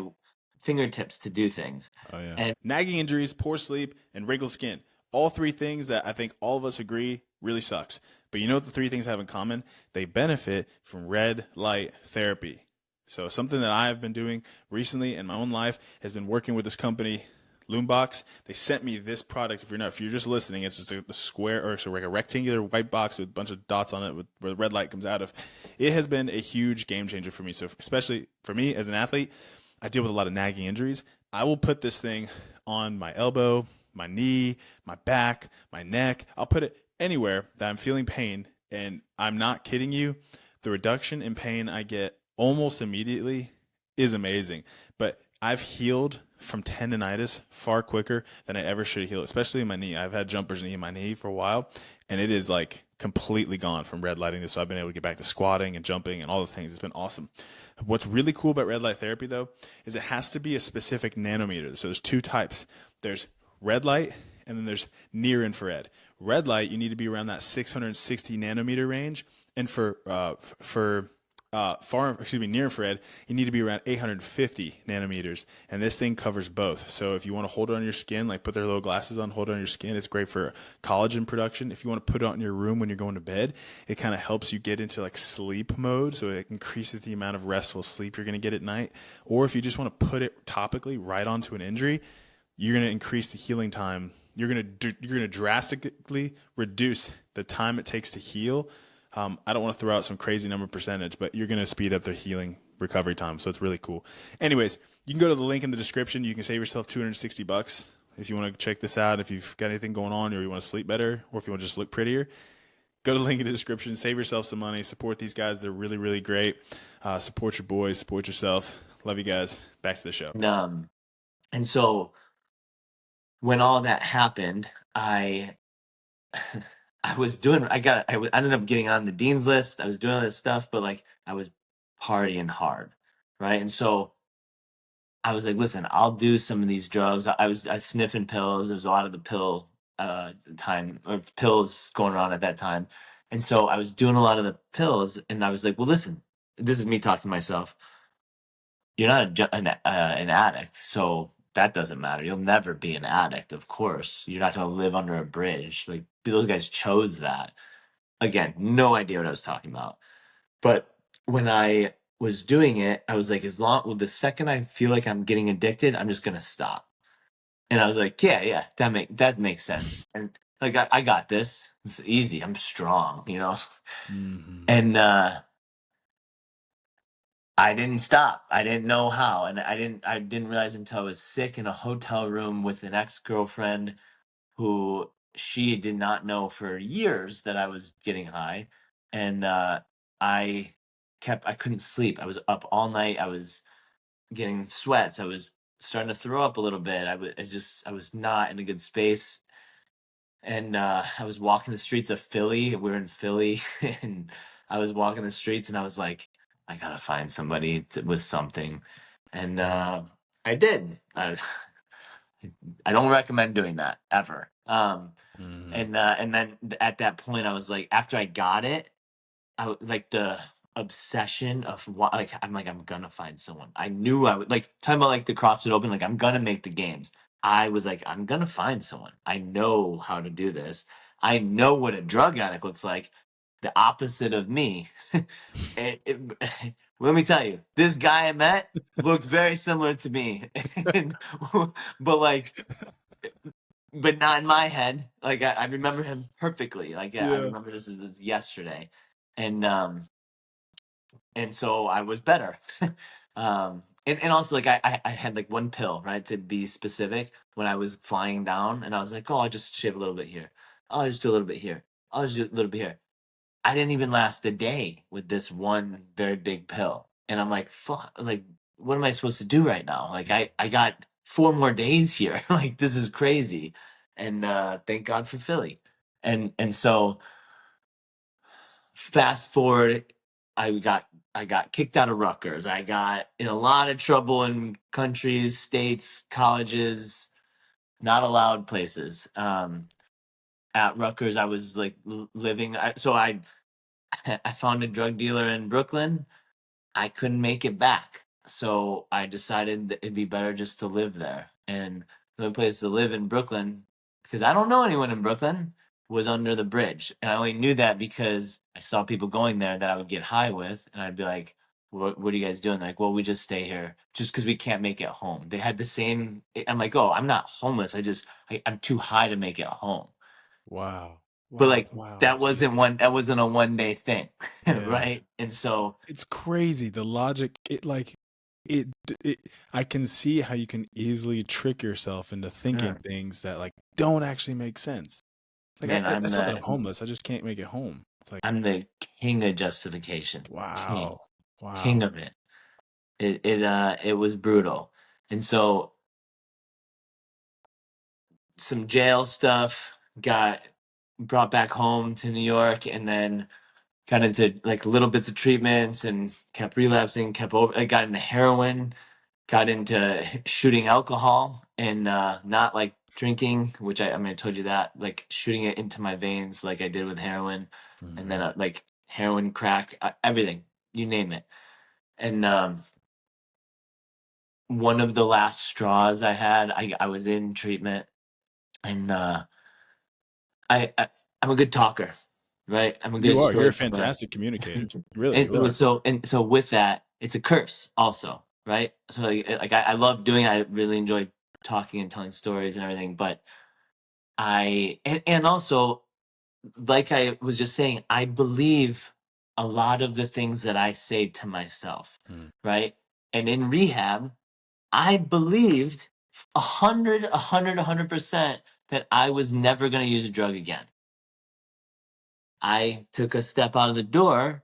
fingertips to do things. Oh yeah. And Nagging injuries, poor sleep, and wrinkled skin. All three things that I think all of us agree really sucks. But you know what the three things have in common? They benefit from red light therapy. So something that I have been doing recently in my own life has been working with this company, LUME. They sent me this product. If you're just listening, it's just a square or so like a rectangular white box with a bunch of dots on it where the red light comes out of. It has been a huge game changer for me. So especially for me as an athlete, I deal with a lot of nagging injuries. I will put this thing on my elbow, my knee, my back, my neck. I'll put it anywhere that I'm feeling pain. And I'm not kidding you. The reduction in pain I get almost immediately is amazing. But I've healed from tendonitis far quicker than I ever should heal, especially in my knee. I've had jumpers knee in my knee for a while, and it is like completely gone from red lighting this. So I've been able to get back to squatting and jumping and all the things. It's been awesome. What's really cool about red light therapy, though, is it has to be a specific nanometer. So there's two types. There's red light, and then there's near infrared. Red light, you need to be around that 660 nanometer range, and for near infrared, you need to be around 850 nanometers, and this thing covers both. So if you want to hold it on your skin, like put their little glasses on, hold it on your skin, it's great for collagen production. If you want to put it on your room when you're going to bed, it kind of helps you get into like sleep mode, so it increases the amount of restful sleep you're going to get at night. Or if you just want to put it topically right onto an injury, you're going to increase the healing time. You're going to drastically reduce the time it takes to heal. I don't want to throw out some crazy number percentage, but you're going to speed up the healing recovery time. So it's really cool. Anyways, you can go to the link in the description. You can save yourself $260 if you want to check this out. If you've got anything going on, or you want to sleep better, or if you want to just look prettier, go to the link in the description. Save yourself some money. Support these guys. They're really, really great. Support your boys. Support yourself. Love you guys. Back to the show. and so when all that happened, I I ended up getting on the dean's list. I was doing all this stuff, but like I was partying hard, right? And so I was like, listen, I'll do some of these drugs. I was sniffing pills. There was a lot of the pill time or pills going around at that time. And so I was doing a lot of the pills, and I was like, well, listen, this is me talking to myself. You're not an addict, so that doesn't matter. You'll never be an addict, of course. You're not going to live under a bridge. Like those guys chose that. Again, no idea what I was talking about. But when I was doing it, I was like, well, the second I feel like I'm getting addicted, I'm just gonna stop. And I was like, yeah, that makes sense. And like I got this. It's easy. I'm strong, you know. Mm-hmm. And I didn't stop. I didn't know how, and I didn't realize until I was sick in a hotel room with an ex-girlfriend who she did not know for years that I was getting high. And I I couldn't sleep. I was up all night. I was getting sweats. I was starting to throw up a little bit. I was not in a good space. And I was walking the streets of Philly. We were in Philly, and I was walking the streets, and I was like, I gotta find somebody with something. And I did. I don't recommend doing that ever. Mm-hmm. And then at that point, I was like, after I got it, like the obsession of what, like I'm gonna find someone. I knew I would, like talking about like the CrossFit Open, like I'm gonna make the games. I was like, I'm gonna find someone. I know how to do this. I know what a drug addict looks like. The opposite of me. Let me tell you, this guy I met looked very similar to me, but like but not in my head. Like I remember him perfectly. Like I Yeah. remember this is yesterday, and so I was better. And also like I had like one pill, right, to be specific, when I was flying down, and I was like, oh, I'll just shave a little bit here. I'll just do a little bit here. I'll just do a little bit here. I didn't even last a day with this one very big pill, and I'm like, fuck, like what am I supposed to do right now? Like I got 4 more days here. Like this is crazy. And thank God for Philly. And so fast forward, I got kicked out of Rutgers. I got in a lot of trouble in countries, states, colleges, not allowed places. At Rutgers, I was like living. I found a drug dealer in Brooklyn. I couldn't make it back. So I decided that it'd be better just to live there. And the only place to live in Brooklyn, because I don't know anyone in Brooklyn, was under the bridge. And I only knew that because I saw people going there that I would get high with. And I'd be like, what are you guys doing? Like, well, we just stay here just because we can't make it home. They had the same. I'm like, oh, I'm not homeless. I'm too high to make it home. Wow. But Wow. like, Wow. See, that wasn't a 1 day thing. yeah. Right. And so, It's crazy. The logic, it I can see how you can easily trick yourself into thinking mm, things that like don't actually make sense. It's like man, it's not that I'm homeless. I just can't make it home. It's like, I'm the king of justification. King. wow. King Wow. of it. It was brutal. And so some jail stuff, got brought back home to New York, and then got into like little bits of treatments and kept relapsing, I got into heroin, got into shooting alcohol, and not like drinking, which I mean I told you that, like shooting it into my veins like I did with heroin. And then Mhm. like heroin, crack, everything, you name it. And one of the last straws I had, I was in treatment, and I I'm a good talker, right? I'm a You good are. You're a storyteller. fantastic communicator. Really, And you are. so with that, it's a curse also, right? So like I love doing it. I really enjoy talking and telling stories and everything, but and also, like I was just saying, I believe a lot of the things that I say to myself, Mm. right? And in rehab, I believed 100% that I was never going to use a drug again. I took a step out of the door,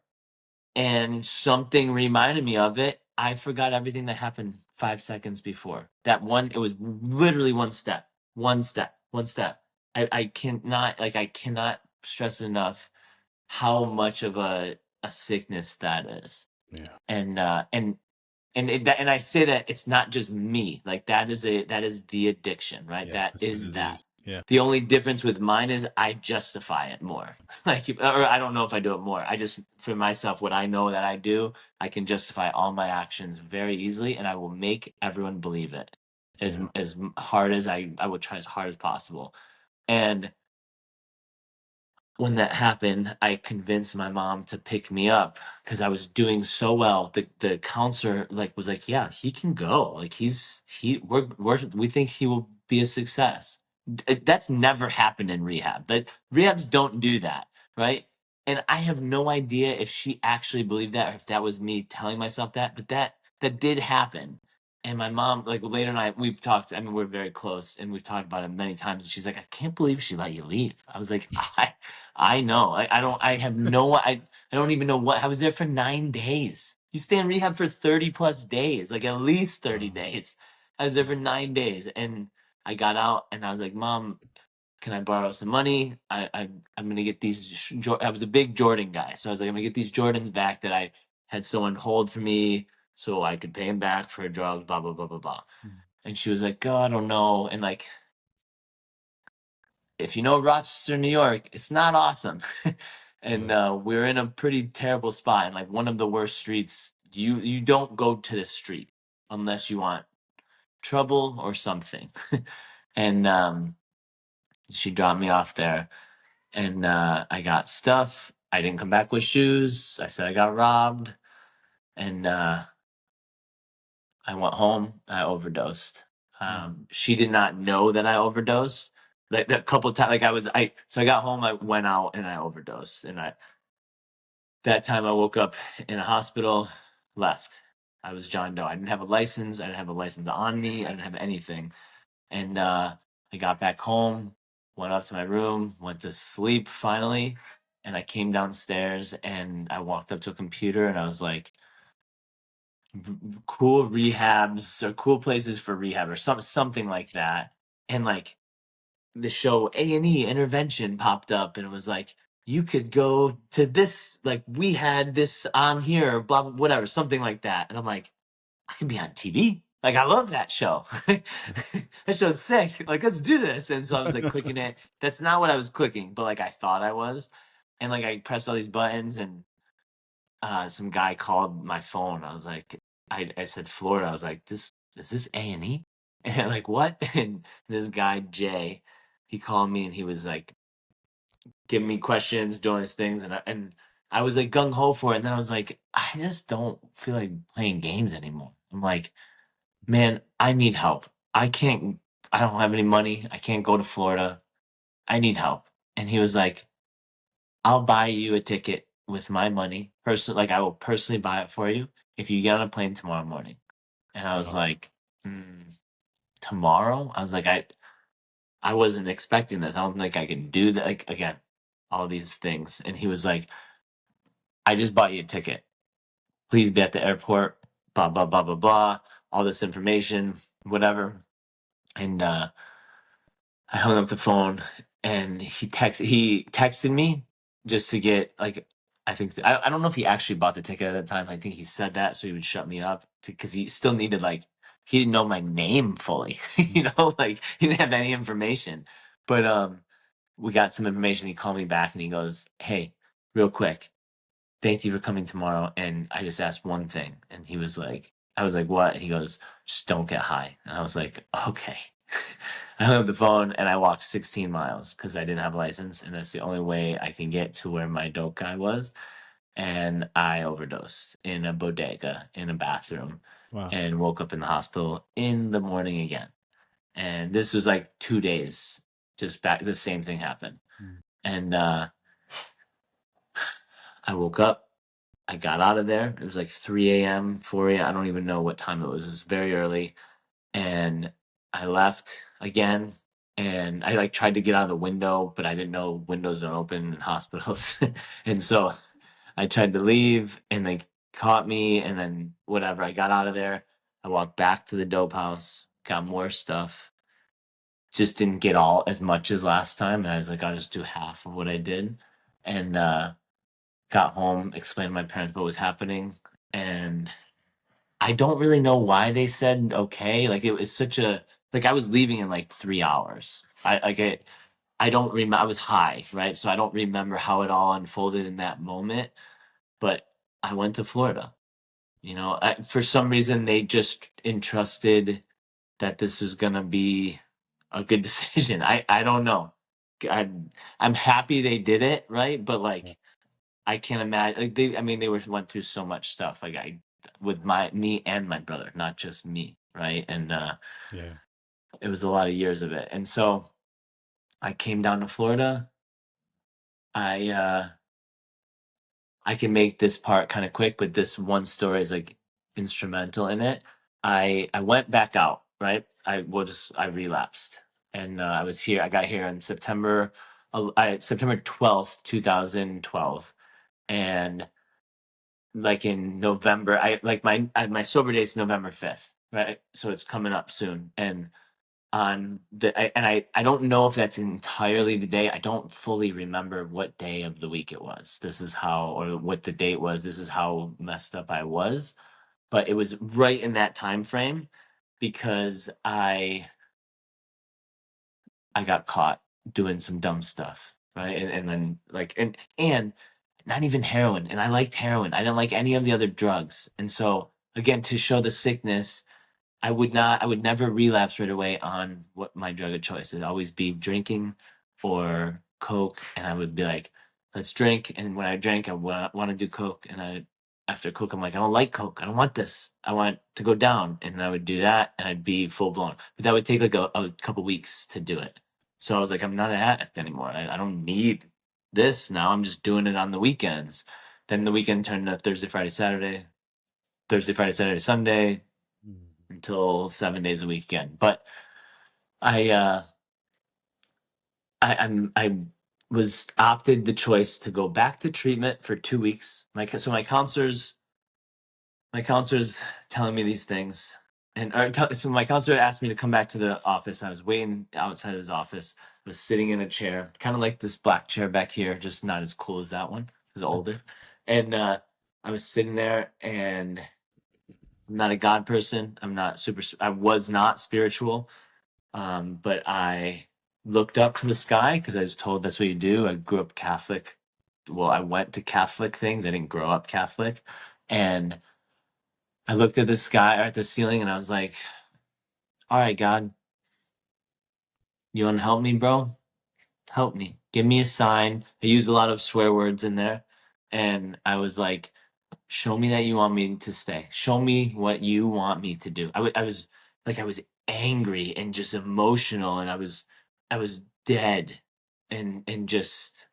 and something reminded me of it. I forgot everything that happened 5 seconds before. It was literally one step, one step, one step. I cannot stress enough how much of a sickness that is. Yeah. And I say that it's not just me. Like that is the addiction, right? Yeah. That It's the is disease. that. Yeah. The only difference with mine is I justify it more. Like, or I don't know if I do it more. I just, for myself, what I know that I do, I can justify all my actions very easily, and I will make everyone believe it Yeah. as hard as I will try as hard as possible. And when that happened, I convinced my mom to pick me up because I was doing so well. The counselor was like, yeah, he can go. Like we think he will be a success. That's never happened in rehab. But rehabs don't do that, right? And I have no idea if she actually believed that or if that was me telling myself that, but that did happen. And my mom, like later night, we've talked. I mean, we're very close, and we've talked about it many times. And she's like, "I can't believe she let you leave." I was like, I know. I don't. I have no. I don't even know what. I was there for 9 days. You stay in rehab for 30+ days, like at least 30 days. I was there for 9 days, and I got out, and I was like, "Mom, can I borrow some money? I'm gonna get these. I was a big Jordan guy, so I was like, I'm gonna get these Jordans back that I had someone hold for me, so I could pay him back for drugs. Blah blah blah blah blah." And she was like, "Oh, I don't know," and like if you know Rochester, New York, it's not awesome. And we're in a pretty terrible spot, and like one of the worst streets. You don't go to the street unless you want trouble or something. And she dropped me off there, and I got stuff. I didn't come back with shoes. I said I got robbed, and I went home. I overdosed. She did not know that I overdosed. Like a couple times, like so I got home. I went out and I overdosed, and that time I woke up in a hospital, left. I was John Doe. I didn't have a license. I didn't have a license on me. I didn't have anything. And I got back home, went up to my room, went to sleep finally. And I came downstairs and I walked up to a computer and I was like, cool rehabs or cool places for rehab or something like that. And like the show A&E Intervention popped up and it was like, you could go to this, like we had this on here, blah, blah, whatever, something like that. And I'm like, I can be on TV. Like, I love that show. That show's sick. Like, let's do this. And so I was like clicking it. That's not what I was clicking, but like I thought I was. And like I pressed all these buttons and some guy called my phone. I was like, I said Florida. I was like, is this A&E? And like, what? And this guy, Jay, he called me and he was like giving me questions, doing his things. And I was like gung ho for it. And then I was like, I just don't feel like playing games anymore. I'm like, man, I need help. I don't have any money. I can't go to Florida. I need help. And he was like, I'll buy you a ticket with my money. Like I will personally buy it for you if you get on a plane tomorrow morning. And I was Wow. like, tomorrow? I was like, I wasn't expecting this. I don't think I can do that. Like again, all these things. And he was like, I just bought you a ticket. Please be at the airport. Blah blah blah blah blah. All this information, whatever. And I hung up the phone and he texted me just to get like I don't know if he actually bought the ticket at that time. I think he said that so he would shut me up because he still needed like he didn't know my name fully, like he didn't have any information. But we got some information. He called me back and he goes, "Hey, real quick, thank you for coming tomorrow. And I just asked one thing." And he was like, I was like, "What?" He goes, "Just don't get high." And I was like, "Okay." I hung up the phone and I walked 16 miles because I didn't have a license. And that's the only way I can get to where my dope guy was. And I overdosed in a bodega in a bathroom Wow. and woke up in the hospital in the morning again. And this was like 2 days just back, the same thing happened. And I woke up. I got out of there. It was like 3 a.m., 4 a.m. I don't even know what time it was. It was very early. And I left again. And I like tried to get out of the window, but I didn't know windows don't open in hospitals. And so I tried to leave and they caught me. And then whatever, I got out of there. I walked back to the dope house, got more stuff. just didn't get all as much as last time. And I was like, I'll just do half of what I did. And got home, explained to my parents what was happening. And I don't really know why they said okay. Like it was such a, like I was leaving in like 3 hours. I don't remember. I was high, right? So I don't remember how it all unfolded in that moment. But I went to Florida. For some reason they just entrusted that this was gonna be a good decision. I don't know. I, I'm happy they did it, right? But Yeah. like I can't imagine. Like I mean, they went through so much stuff. Like with me and my brother, not just me, right? And Yeah. it was a lot of years of it. And so I came down to Florida. I I can make this part kind of quick, but this one story is like instrumental in it. I went back out, right? I relapsed, and I was here. I got here in September 12th, 2012, and like in November, I like my sober day is November 5th, right? So it's coming up soon, and I don't know if that's entirely the day. I don't fully remember what day of the week it was. This is how, or what the date was. This is how messed up I was. But it was right in that time frame because I got caught doing some dumb stuff, right? And then like and not even heroin. And I liked heroin. I didn't like any of the other drugs. And so again, to show the sickness, I would never relapse right away on what my drug of choice. It'd always be drinking or Coke. And I would be like, let's drink. And when I drank, I want to do Coke. And after Coke, I'm like, I don't like Coke. I don't want this. I want to go down. And I would do that and I'd be full blown. But that would take like a couple weeks to do it. So I was like, I'm not an addict anymore. I don't need this now. I'm just doing it on the weekends. Then the weekend turned to Thursday, Friday, Saturday, Sunday, Mm. until 7 days a week again. But I uh I was opted the choice to go back to treatment for 2 weeks. My counselor's telling me these things. So my counselor asked me to come back to the office. I was waiting outside of his office. I was sitting in a chair, kind of like this black chair back here, just not as cool as that one. It's older. And I was sitting there, and I'm not a God person. I was not spiritual. But I looked up to the sky because I was told that's what you do. I grew up Catholic. Well, I went to Catholic things. I didn't grow up Catholic. And I looked at the sky or at the ceiling and I was like, all right, God, you want to help me, bro? Help me. Give me a sign. I used a lot of swear words in there. And I was like, show me that you want me to stay. Show me what you want me to do. I was angry and just emotional, and I was dead and just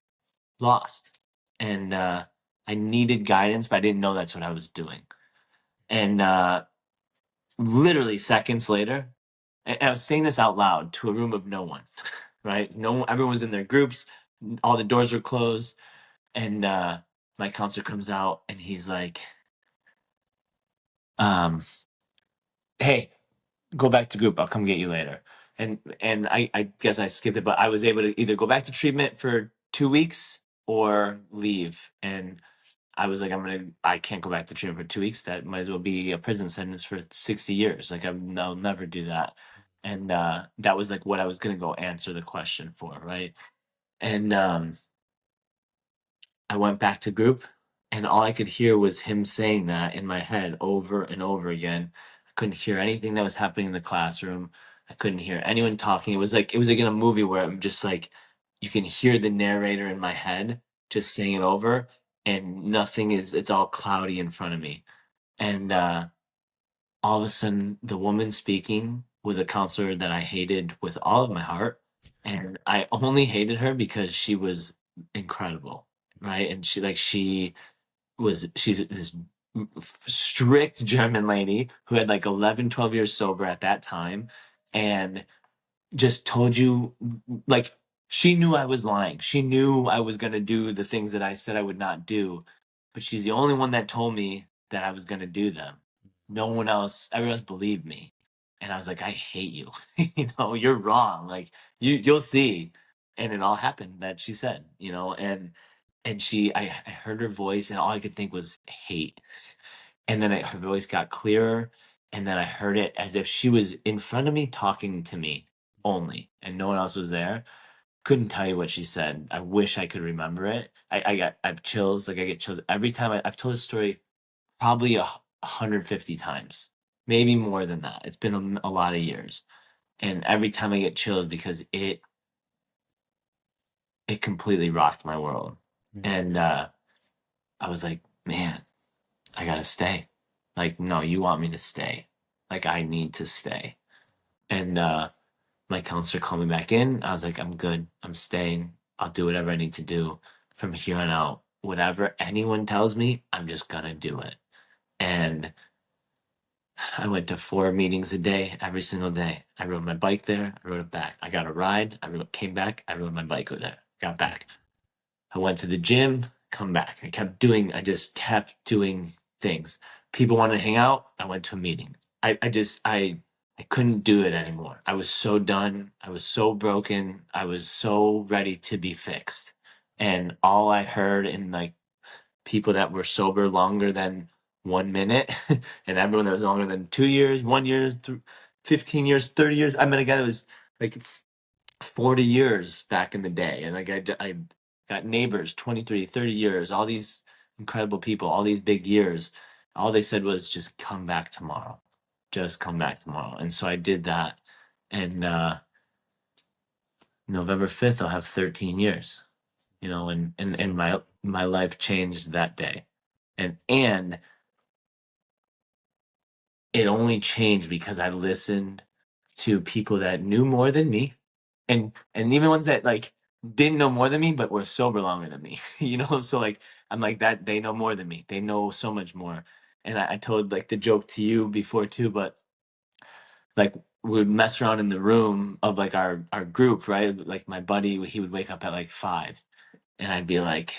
lost. And I needed guidance, but I didn't know that's what I was doing. And literally seconds later, and I was saying this out loud to a room of no one, right? Everyone was in their groups, all the doors were closed, and my counselor comes out and he's like, um, hey, go back to group. I'll come get you later. And I guess I skipped it, but I was able to either go back to treatment for 2 weeks or leave. And I was like, I can't go back to treatment for 2 weeks. That might as well be a prison sentence for 60 years. Like I'll never do that. And that was like what I was gonna go answer the question for, right? And I went back to group, and all I could hear was him saying that in my head over and over again. I couldn't hear anything that was happening in the classroom. I couldn't hear anyone talking. It was like in a movie where I'm just like, you can hear the narrator in my head just saying it over, and it's all cloudy in front of me. And all of a sudden, the woman speaking was a counselor that I hated with all of my heart. And I only hated her because she was incredible, right? And she's this strict German lady who had like 11, 12 years sober at that time, and just told you, like, she knew I was lying. She knew I was going to do the things that I said I would not do, but she's the only one that told me that I was going to do them. No one else, everyone else believed me. And I was like, I hate you. You know, you're wrong. Like you'll see. And it all happened that she said, you know, and I heard her voice and all I could think was hate. And then her voice got clearer. And then I heard it as if she was in front of me talking to me only, and no one else was there. Couldn't tell you what she said. I wish I could remember it. I have chills. Like I get chills every time. I've told this story probably 150 times, maybe more than that. It's been a lot of years, and every time I get chills because it completely rocked my world. Yeah. And I was like, man, I gotta stay. Like, no, you want me to stay. Like, I need to stay. And my counselor called me back in. I was like, I'm good. I'm staying. I'll do whatever I need to do from here on out. Whatever anyone tells me, I'm just gonna do it. And I went to 4 meetings a day, every single day. I rode my bike there. I rode it back. I got a ride. Came back. I rode my bike there. Got back. I went to the gym. Come back. I just kept doing things. People wanted to hang out. I went to a meeting. I couldn't do it anymore. I was so done. I was so broken. I was so ready to be fixed. And all I heard in like people that were sober longer than 1 minute and everyone that was longer than 2 years, 1 year, 15 years, 30 years. I met a guy that was like 40 years back in the day. And like I got neighbors, 23, 30 years, all these incredible people, all these big years. All they said was just come back tomorrow. Just come back tomorrow. And so I did that. And November 5th, I'll have 13 years, you know, and So my life changed that day. And it only changed because I listened to people that knew more than me, and even ones that like didn't know more than me but were sober longer than me. You know, so like I'm like that they know more than me. They know so much more. And I told like the joke to you before too, but like we would mess around in the room of like our group, right? Like my buddy, he would wake up at like 5, and I'd wake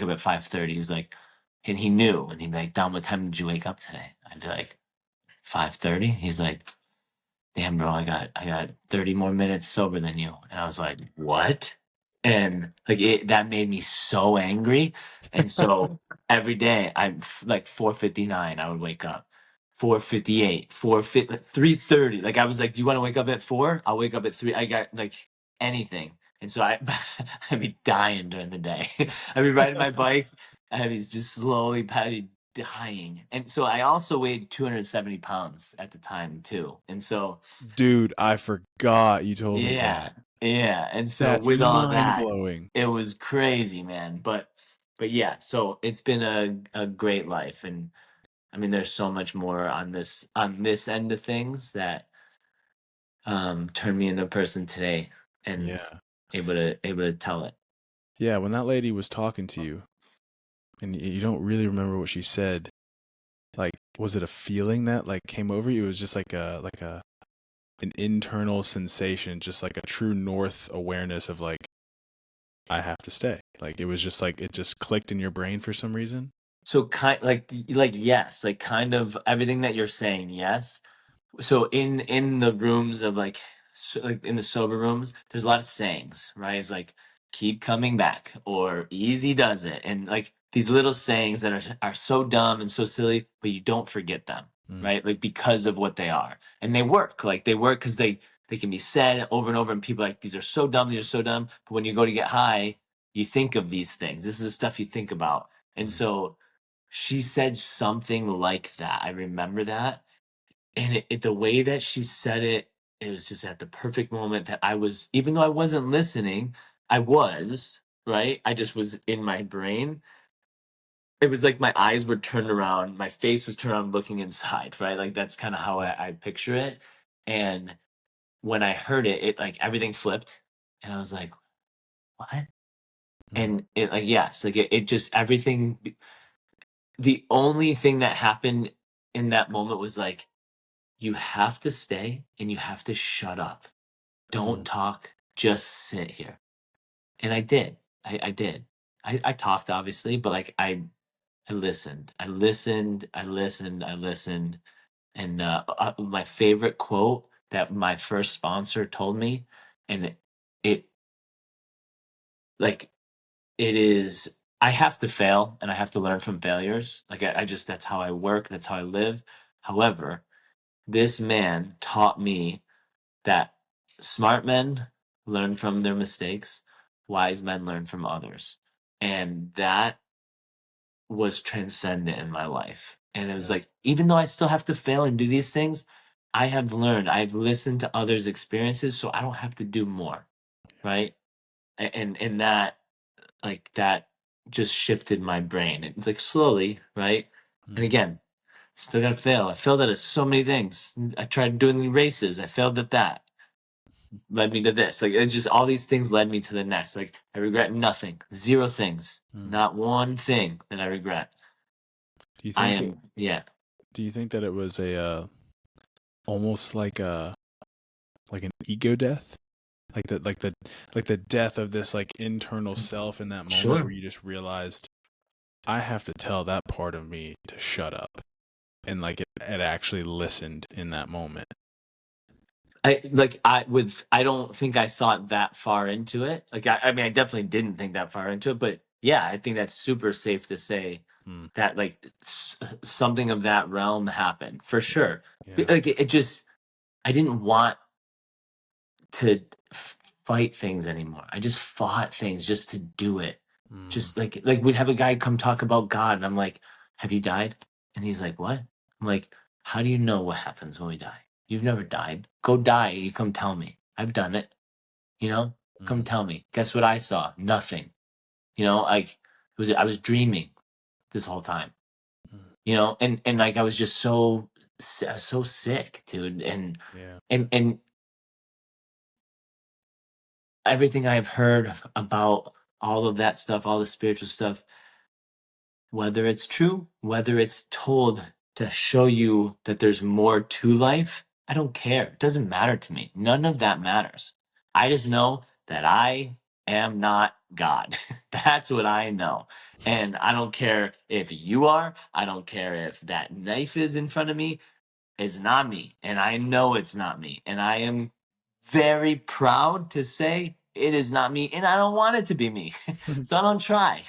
up at 5:30. He's like, and he knew, and he'd be like, Don, what time did you wake up today? I'd be like, 5:30. He's like, damn, bro, I got 30 more minutes sober than you. And I was like, what? And like that made me so angry. And so every day I'm like 4:59, I would wake up. 4:58, 4:50, 3:30. Like I was like, you want to wake up at 4? I'll wake up at 3. I got like anything. And so I'd be dying during the day. I'd be riding my bike. I'd be just slowly dying. And so I also weighed 270 pounds at the time too. And so, dude, I forgot you told me yeah, that. yeah. And so That's with all mind that, blowing. it was crazy, man. But yeah, so it's been a great life. And I mean, there's so much more on this end of things that turned me into a person today and Yeah. able to tell it. Yeah, when that lady was talking to you and you don't really remember what she said, like was it a feeling that like came over you? It was just like a an internal sensation, just like a true north awareness of like I have to stay. Like it was just like it just clicked in your brain for some reason. So like yes, like kind of everything that you're saying, yes. So in the rooms of like like in the sober rooms, there's a lot of sayings, right? It's like keep coming back or easy does it, and like these little sayings that are so dumb and so silly, but you don't forget them, Mm, right? Like because of what they are, and they work. Like they work because they can be said over and over, and people are like these are so dumb, these are so dumb. But when you go to get high, you think of these things. This is the stuff you think about, and mm, so she said something like that. I remember that, and the way that she said it, it was just at the perfect moment that I was, even though I wasn't listening, I was, right? I just was in my brain. It was like my eyes were turned around, my face was turned around looking inside, right? Like that's kind of how I picture it. And when I heard it, it like everything flipped. And I was like, what? mm, And it like, yes, like it just everything. The only thing that happened in that moment was like, you have to stay and you have to shut up. Don't mm. talk, just sit here. And I did. I did. I talked obviously, but like I listened. I listened. I listened. I listened. And my favorite quote that my first sponsor told me, and it like it is, I have to fail and I have to learn from failures. Like I just, that's how I work, that's how I live. However, this man taught me that smart men learn from their mistakes, wise men learn from others. And that was transcendent in my life. And it was Yeah. like, even though I still have to fail and do these things, I have learned, I've listened to others' experiences, so I don't have to do more. Right. And that, like, that just shifted my brain. It's like slowly, right? And Mm, again, still gotta fail. I failed at so many things. I tried doing the races. I failed at that. Led me to this. Like it's just all these things led me to the next. Like I regret nothing. Zero things. mm. Not one thing that I regret. Do you I think it, am, yeah. do you think that it was a almost like an ego death? Like the death of this like internal self in that moment where Sure. you just realized I have to tell that part of me to shut up, and like it actually listened in that moment. I don't think I thought that far into it. Like I mean I definitely didn't think that far into it, but yeah, I think that's super safe to say Mm, that like something of that realm happened for sure. yeah. Like it just, I didn't want to fight things anymore. I just fought things just to do it. Mm, Just like we'd have a guy come talk about God, and I'm like, "Have you died?" And he's like, "What?" I'm like, "How do you know what happens when we die? You've never died. Go die. You come tell me. I've done it. You know, come mm, tell me. Guess what I saw? Nothing. You know, like I was dreaming this whole time. mm, You know, and like I was just I was so sick, dude, yeah. and everything I've heard about all of that stuff, all the spiritual stuff, whether it's true, whether it's told to show you that there's more to life, I don't care. It doesn't matter to me. None of that matters. I just know that I am not God. That's what I know. And I don't care if you are. I don't care if that knife is in front of me. It's not me. And I know it's not me. And I am very proud to say it is not me. And I don't want it to be me. So I don't try.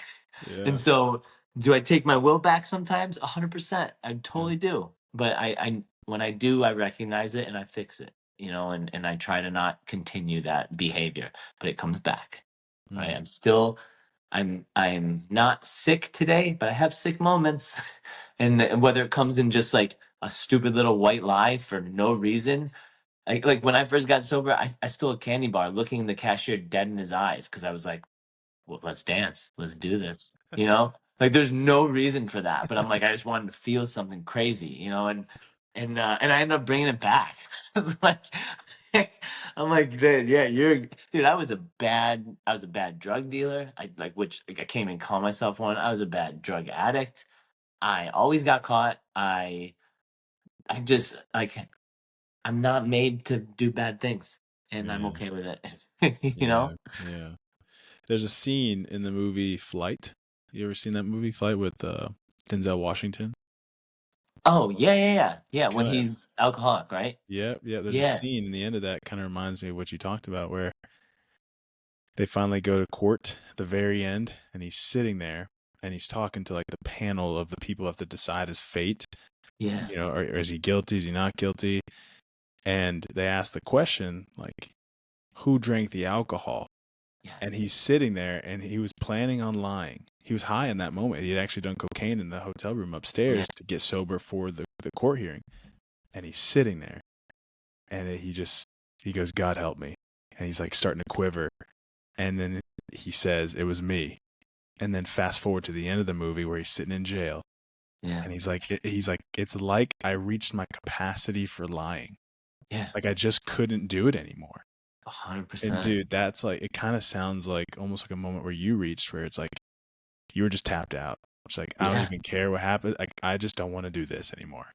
And Yeah. so do I take my will back sometimes? 100%. I Yeah. totally do. But when I do, I recognize it and I fix it, you know, and I try to not continue that behavior, but it comes back. Right. Mm, I'm not sick today, but I have sick moments. And whether it comes in just like a stupid little white lie for no reason. Like when I first got sober, I stole a candy bar looking the cashier dead in his eyes because I was like, well, let's dance. Let's do this. You know? Like there's no reason for that. But I'm like, I just wanted to feel something crazy, you know, and I ended up bringing it back. It's like I'm like, dude, yeah, dude, I was a bad drug dealer. I can't even call myself one. I was a bad drug addict. I always got caught. I just like, I'm not made to do bad things, and I'm yeah. okay with it. You Yeah. know? Yeah. There's a scene in the movie Flight. You ever seen that movie Flight with Denzel Washington? Oh, yeah, yeah, yeah. Yeah, when Kind of. he's alcoholic, right? Yeah, yeah. There's a Yeah, scene in the end of that kind of reminds me of what you talked about, where they finally go to court at the very end, and he's sitting there, and he's talking to like the panel of the people who have to decide his fate. yeah, You know, or is he guilty? Is he not guilty? And they ask the question like, who drank the alcohol? And he's yes. sitting there, and he was planning on lying. He was high in that moment. He had actually done cocaine in the hotel room Yeah, upstairs to get sober for the court hearing. And he's sitting there, and he goes, God help me. And he's like starting to quiver. And then he says, it was me. And then fast forward to the end of the movie where he's sitting in jail. yeah, And he's like, it's like I reached my capacity for lying. yeah, Like I just couldn't do it anymore. And 100%. dude, that's like, it kind of sounds like almost like a moment where you reached where it's like, you were just tapped out. It's like, I don't Yeah. even care what happened. Like, I just don't want to do this anymore.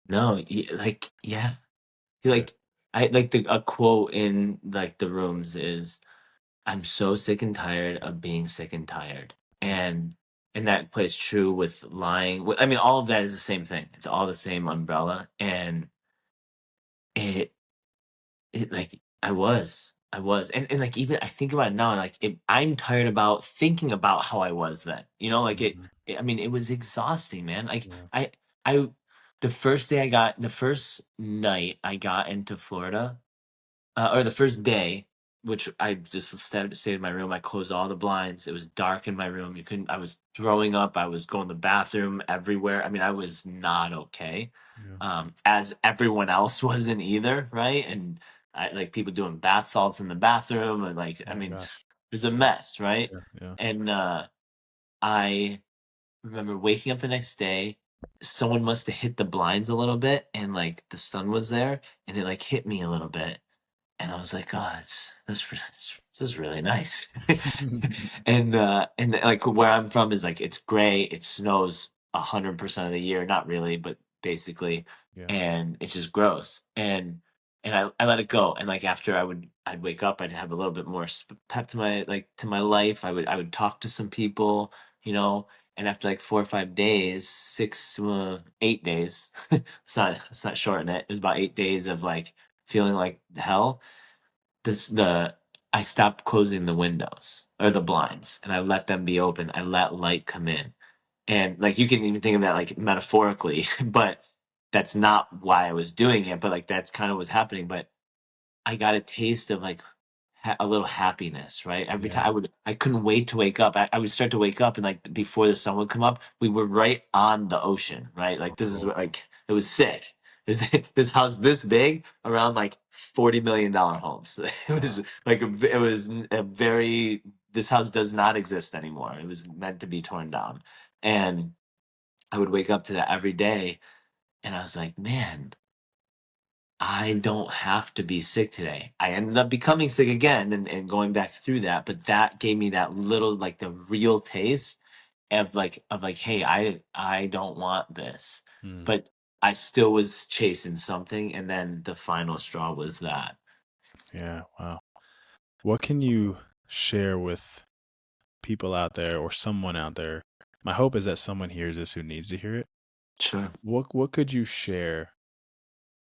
No, like, yeah. Yeah. Like, I like a quote in like the rooms is, I'm so sick and tired of being sick and tired. And and that plays true with lying. I mean, all of that is the same thing. It's all the same umbrella, and it like and like even I think about it now, and like I'm tired about thinking about how I was then. You know, like Mhm. I mean, it was exhausting, man. Like Yeah. I the first night I got into Florida, or the first day, which I just stayed in my room. I closed all the blinds. It was dark in my room. You couldn't. I was throwing up. I was going to the bathroom everywhere. I mean, I was not okay. Yeah. As everyone else wasn't either, right? And I like people doing bath salts in the bathroom, and like, Oh I my mean, gosh. it was a mess, right? Yeah. Yeah. And I remember waking up the next day. Someone must have hit the blinds a little bit, and like the sun was there, and it like hit me a little bit, and I was like, "Oh, this is really nice." And like where I'm from is like it's gray, it snows 100% of the year, not really, but basically, Yeah. and it's just gross. And I let it go, and like after I'd wake up, I'd have a little bit more pep to my life. I would talk to some people, you know, and after like 4 or 5 days, 8 days, let's not shorten it. It was about 8 days of like feeling like hell. The I stopped closing the windows or the Mm. blinds, and I let them be open. I let light come in. And like you can even think of that like metaphorically, but that's not why I was doing it, but like that's kind of what's happening. But I got a taste of like a little happiness, right? Every Yeah. time I couldn't wait to wake up. I would start to wake up, and like before the sun would come up, we were right on the ocean, right? Like Oh, this is cool. like it was sick. This this house this big around like $40 million homes. It was Wow. like it was a very this house does not exist anymore. It was meant to be torn down, and I would wake up to that every day, and I was like, man, I don't have to be sick today. I ended up becoming sick again and going back through that, but that gave me that little like the real taste of like, hey, I don't want this. Mm. But I still was chasing something, and then the final straw was that. Yeah. Wow. What can you share with people out there or someone out there? My hope is that someone hears this who needs to hear it. Sure. What could you share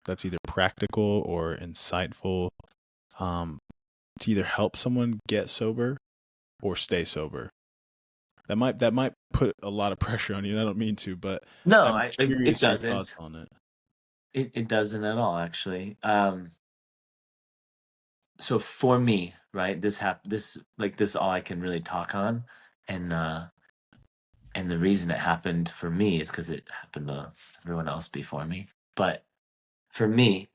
that's either practical or insightful, um, to either help someone get sober or stay sober? That might put a lot of pressure on you. And I don't mean to, but No, I'm it curious your thoughts doesn't. on it. It doesn't at all, actually. So for me, right, this all I can really talk on, and and the reason it happened for me is because it happened to everyone else before me. But for me,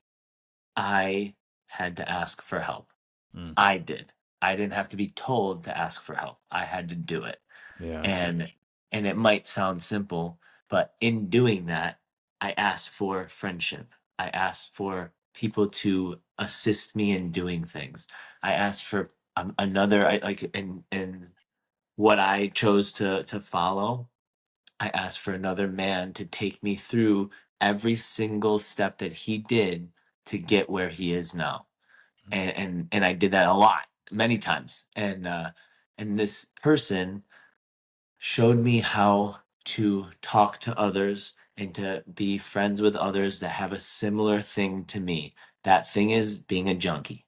I had to ask for help. Mm. I did. I didn't have to be told to ask for help. I had to do it. Yeah, that's huge. And it might sound simple, but in doing that, I asked for friendship. I asked for people to assist me in doing things. I asked for another I like and what I chose to follow. I asked for another man to take me through every single step that he did to get where he is now. Mm. And I did that a lot, many times. And this person showed me how to talk to others and to be friends with others that have a similar thing to me. That thing is being a junkie,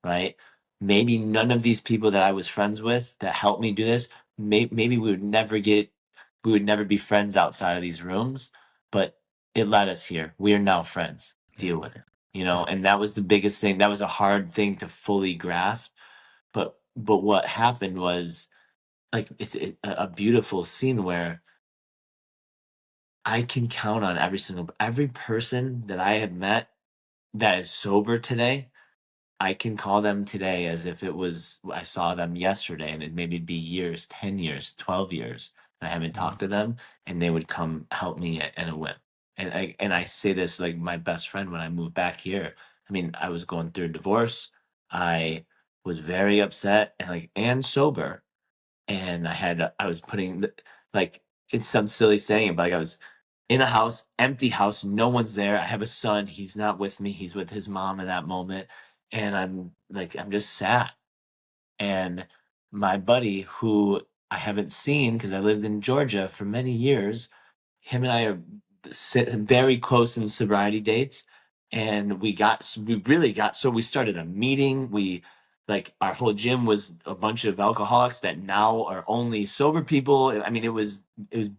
right? Maybe none of these people that I was friends with that helped me do this, maybe we would never be friends outside of these rooms, but it led us here. We are now friends. Yeah. Deal with it, Yeah. and that was the biggest thing. That was a hard thing to fully grasp, but what happened was like a beautiful scene where I can count on every person that I have met that is sober today. I can call them today as if it was I saw them yesterday, and it maybe it'd be years, 10 years, 12 years. And I haven't Yeah. talked to them, and they would come help me in a whim. And I say this like my best friend when I moved back here. I mean, I was going through a divorce. I was very upset and sober, and I was putting like it sounds silly saying it, but like I was in a house, empty house, no one's there. I have a son, he's not with me, he's with his mom in that moment, and I'm just sad. And my buddy, who I haven't seen because I lived in Georgia for many years. Him and I are very close in sobriety dates, and we really got, so we started a meeting. We like our whole gym was a bunch of alcoholics that now are only sober people. I mean, it was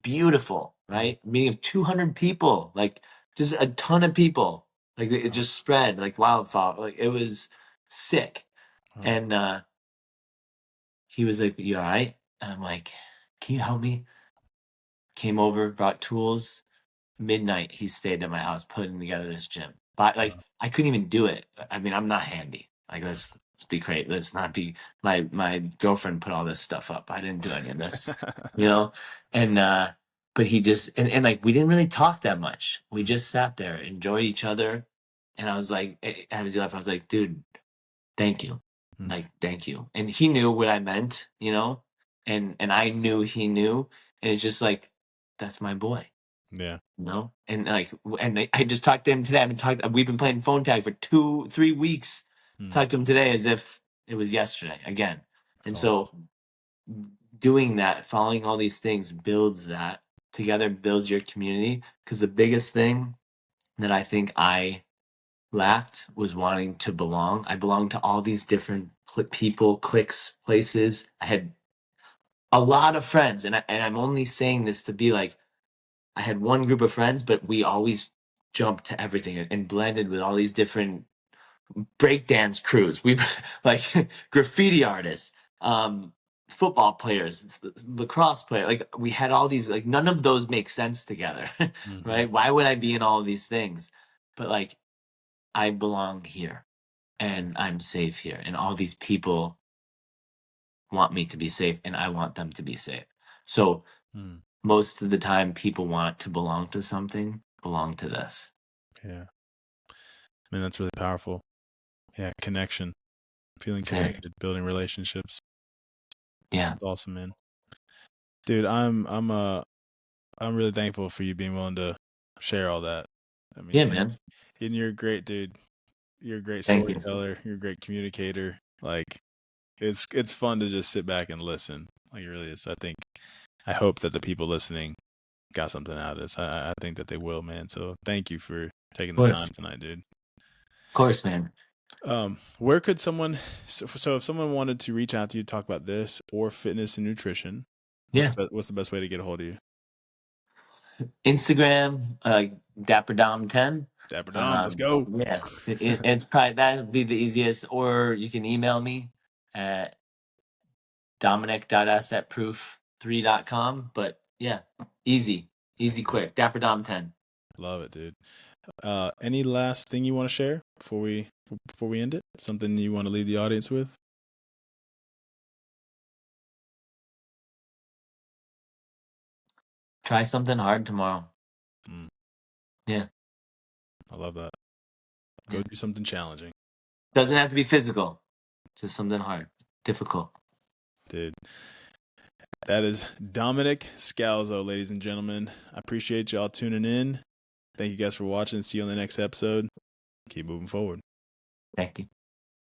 beautiful, right? A meeting of 200 people, like just a ton of people. Like it just spread like wildfire. Like it was sick. Wow. And he was like, "You all right?" And I'm like, "Can you help me?" Came over, brought tools. Midnight, he stayed at my house putting together this gym. But like, I couldn't even do it. I mean, I'm not handy. Like, let's be great. Let's not be. My girlfriend put all this stuff up. I didn't do any of this, you know. And but he just and like we didn't really talk that much. We just sat there, enjoyed each other, and I was like, as he left, I was like, dude, thank you, like thank you. And he knew what I meant, you know, and I knew he knew, and it's just like that's my boy. Yeah. No, and like, I just talked to him today. We've been playing phone tag for 3 weeks. Talked to him today as if it was yesterday again. And Awesome. so, doing that, following all these things, builds that together, builds your community. Because the biggest thing that I think I lacked was wanting to belong. I belonged to all these different people, cliques, places. I had a lot of friends, and I'm only saying this to be like, I had one group of friends, but we always jumped to everything and blended with all these different breakdance crews. We like graffiti artists, football players, lacrosse player. Like we had all these. Like none of those make sense together, right? Why would I be in all of these things? But like I belong here, and I'm safe here, and all these people want me to be safe, and I want them to be safe. So most of the time people want to belong to something, belong to this. Yeah. Man, that's really powerful. Yeah. Connection, feeling That's it. connected, building relationships. Yeah. That's awesome, man. Dude, I'm really thankful for you being willing to share all that. I mean, Yeah, man. and you're a great dude. You're a great Thank you. storyteller. You're a great communicator. Like it's fun to just sit back and listen. Like it really is. I hope that the people listening got something out of this. I think that they will, man. So thank you for taking the Of time course. tonight, dude. Of course, man. Where could someone so if someone wanted to reach out to you to talk about this or fitness and nutrition, Yeah. what's the best way to get a hold of you? Instagram, Dapper Dom 10. Dapper Dom, let's go. Yeah. It's probably that would be the easiest. Or you can email me at dominic.s@proof3.com. But yeah, easy, quick. Dapper Dom 10. Love it, dude. Any last thing you want to share before we end it? Something you want to leave the audience with? Try something hard tomorrow. Yeah. I love that. Go do something challenging. Doesn't have to be physical. Just something hard. Difficult. Dude. That is Dominic Scalzo, ladies and gentlemen. I appreciate y'all tuning in. Thank you guys for watching. See you on the next episode. Keep moving forward. Thank you.